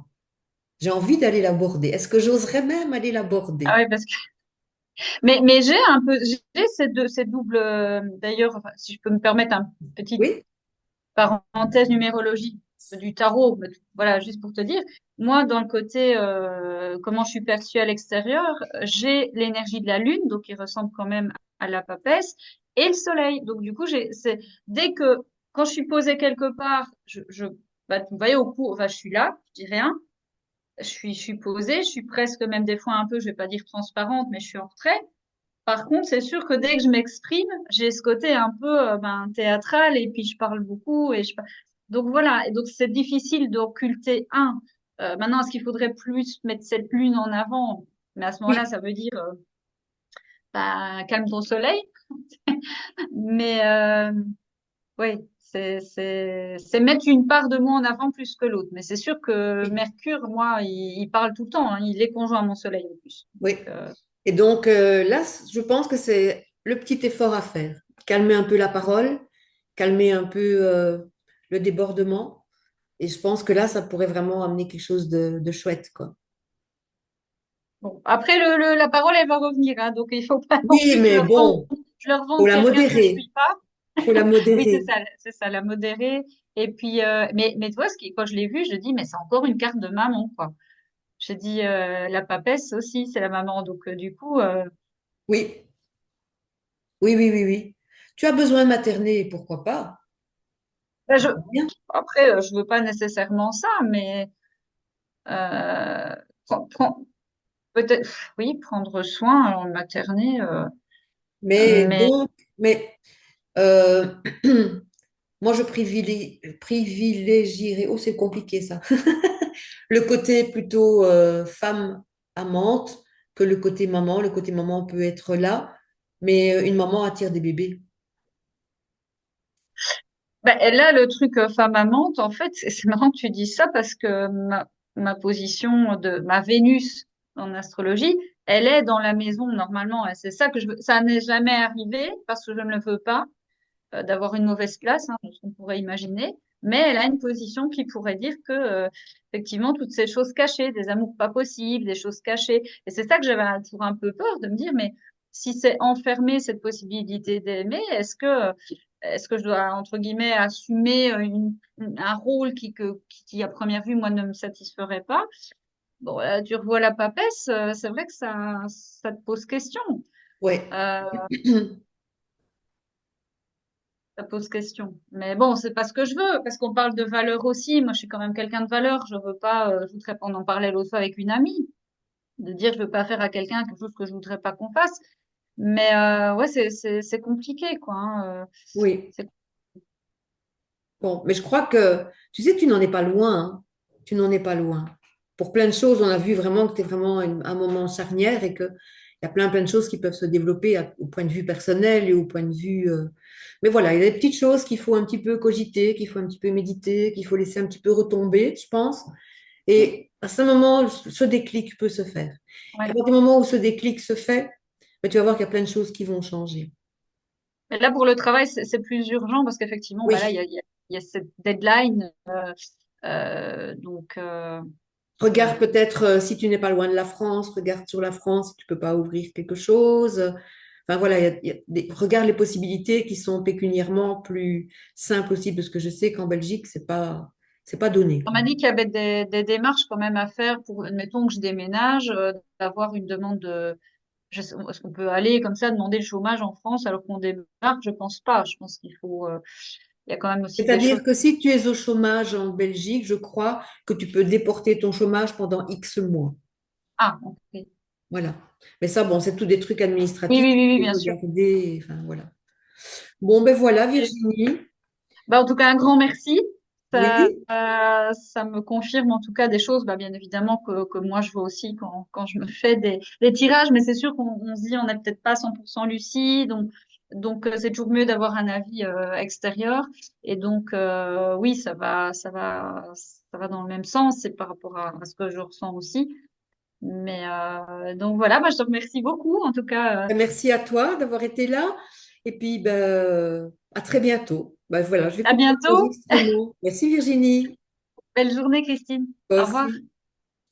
j'ai envie d'aller l'aborder. Est-ce que j'oserais même aller Ah l'aborder? ouais, parce que mais j'ai un peu j'ai ces doubles d'ailleurs enfin, si je peux me permettre un petite Oui, parenthèse numérologie du tarot, voilà, juste pour te dire, moi, dans le côté comment je suis perçue à l'extérieur, j'ai l'énergie de la lune, donc qui ressemble quand même à la papesse, et le soleil. Donc du coup, dès que quand je suis posée quelque part, bah, vous voyez au cours, enfin, je suis là, je dis rien, je suis posée, je suis presque même des fois un peu, je vais pas dire transparente, mais je suis en retrait. Par contre, c'est sûr que dès que je m'exprime, j'ai ce côté un peu ben, théâtral et puis je parle beaucoup donc voilà. Et donc c'est difficile d'occulter un. Maintenant, est-ce qu'il faudrait plus mettre cette lune en avant? Mais à ce moment-là, oui, ça veut dire bah, calme ton soleil. Mais oui, c'est mettre une part de moi en avant plus que l'autre. Mais c'est sûr que oui, Mercure, moi, il parle tout le temps. Hein. Il est conjoint à mon soleil en plus. oui. Donc, Et donc là, je pense que c'est le petit effort à faire. Calmer un peu la parole, calmer un peu le débordement. Et je pense que là, ça pourrait vraiment amener quelque chose de chouette, quoi. bon, après, la parole, elle va revenir, hein, donc il faut pas non Oui, plus que mais bon, je leur faut vende la quelqu'un que je modérer. suis pas. Faut la Oui, modérer. c'est ça, la modérer. Et puis, mais tu vois, quand je l'ai vu, je dis, mais c'est encore une carte de maman, quoi. J'ai dit, la papesse aussi, c'est la maman. Donc, du coup, Oui, oui, oui, oui, oui. Tu as besoin de materner, pourquoi pas? ben, Bien. après, je veux pas nécessairement ça, mais euh, peut-être, oui, prendre soin, materner, Mais mais donc, mais euh, moi, je privilégierais, oh, c'est compliqué ça, le côté plutôt femme amante que le côté maman. Le côté maman peut être là, mais une maman attire des bébés. ben, là, le truc femme amante, en fait, c'est marrant que tu dis ça parce que ma position de ma Vénus en astrologie, elle est dans la maison normalement. Et c'est ça que je veux. Ça n'est jamais arrivé parce que je ne le veux pas d'avoir une mauvaise place, hein, ce qu'on pourrait imaginer. Mais elle a une position qui pourrait dire que effectivement toutes ces choses cachées, des amours pas possibles, des choses cachées. Et c'est ça que j'avais toujours un peu peur de me dire, mais si c'est enfermé cette possibilité d'aimer, est-ce que je dois, entre guillemets, assumer un rôle qui, à première vue, moi, ne me satisferait pas? Bon, tu revois la papesse, c'est vrai que ça te pose question. Ouais. Euh, Ça pose question. Mais bon, c'est pas ce que je veux, parce qu'on parle de valeur aussi. Moi, je suis quand même quelqu'un de valeur. Je veux pas, je voudrais pas, on en parlait l'autre fois avec une amie, de dire je veux pas faire à quelqu'un quelque chose que je voudrais pas qu'on fasse. Mais ouais, c'est compliqué, quoi. Hein, Oui. c'est Bon, mais je crois que, tu sais, tu n'en es pas loin, hein. Tu n'en es pas loin. Pour plein de choses, on a vu vraiment que tu es vraiment à un moment charnière et qu'il y a plein de choses qui peuvent se développer au point de vue personnel et au point de vue... Mais voilà, il y a des petites choses qu'il faut un petit peu cogiter, qu'il faut un petit peu méditer, qu'il faut laisser un petit peu retomber, je pense. Et à ce moment, ce déclic peut se faire. Et à ouais. partir du moment où ce déclic se fait, ben, tu vas voir qu'il y a plein de choses qui vont changer. Mais là, pour le travail, c'est plus urgent parce qu'effectivement, bah là, Oui. il y a cette deadline. Donc, Regarde peut-être si tu n'es pas loin de la France, regarde sur la France si tu peux pas ouvrir quelque chose. Enfin voilà, regarde les possibilités qui sont pécuniairement plus simples aussi, parce que je sais qu'en Belgique, c'est pas donné, on quoi. m'a dit qu'il y avait des démarches quand même à faire pour, admettons que je déménage, d'avoir une demande de est-ce qu'on peut aller comme ça demander le chômage en France alors qu'on débarque? Je pense pas. Je pense qu'il faut. Il y a quand même aussi des choses. C'est-à-dire que si tu es au chômage en Belgique, je crois que tu peux déporter ton chômage pendant X mois. Ah, ok. Oui, Voilà. Mais ça, bon, c'est tous des trucs oui, administratifs oui, oui, qu'il bien faut sûr. regarder. Enfin, voilà. Bon, ben voilà, Ok. Virginie. Bah, en tout cas, un grand merci. Ça, Oui, ça me confirme en tout cas des choses, bah, bien évidemment que moi je vois aussi quand je me fais des tirages, mais c'est sûr qu'on se dit on n'est peut-être pas 100% lucide, Donc, c'est toujours mieux d'avoir un avis extérieur. Et donc, oui, ça va dans le même sens. C'est par rapport à ce que je ressens aussi. Mais donc voilà, bah, je te remercie beaucoup. En tout cas, Merci à toi d'avoir été là. Et puis, ben, à très bientôt. Ben, voilà, je vais à couper bientôt. l'enregistrement. Merci Virginie. Belle journée, Christine. Toi Au revoir. aussi.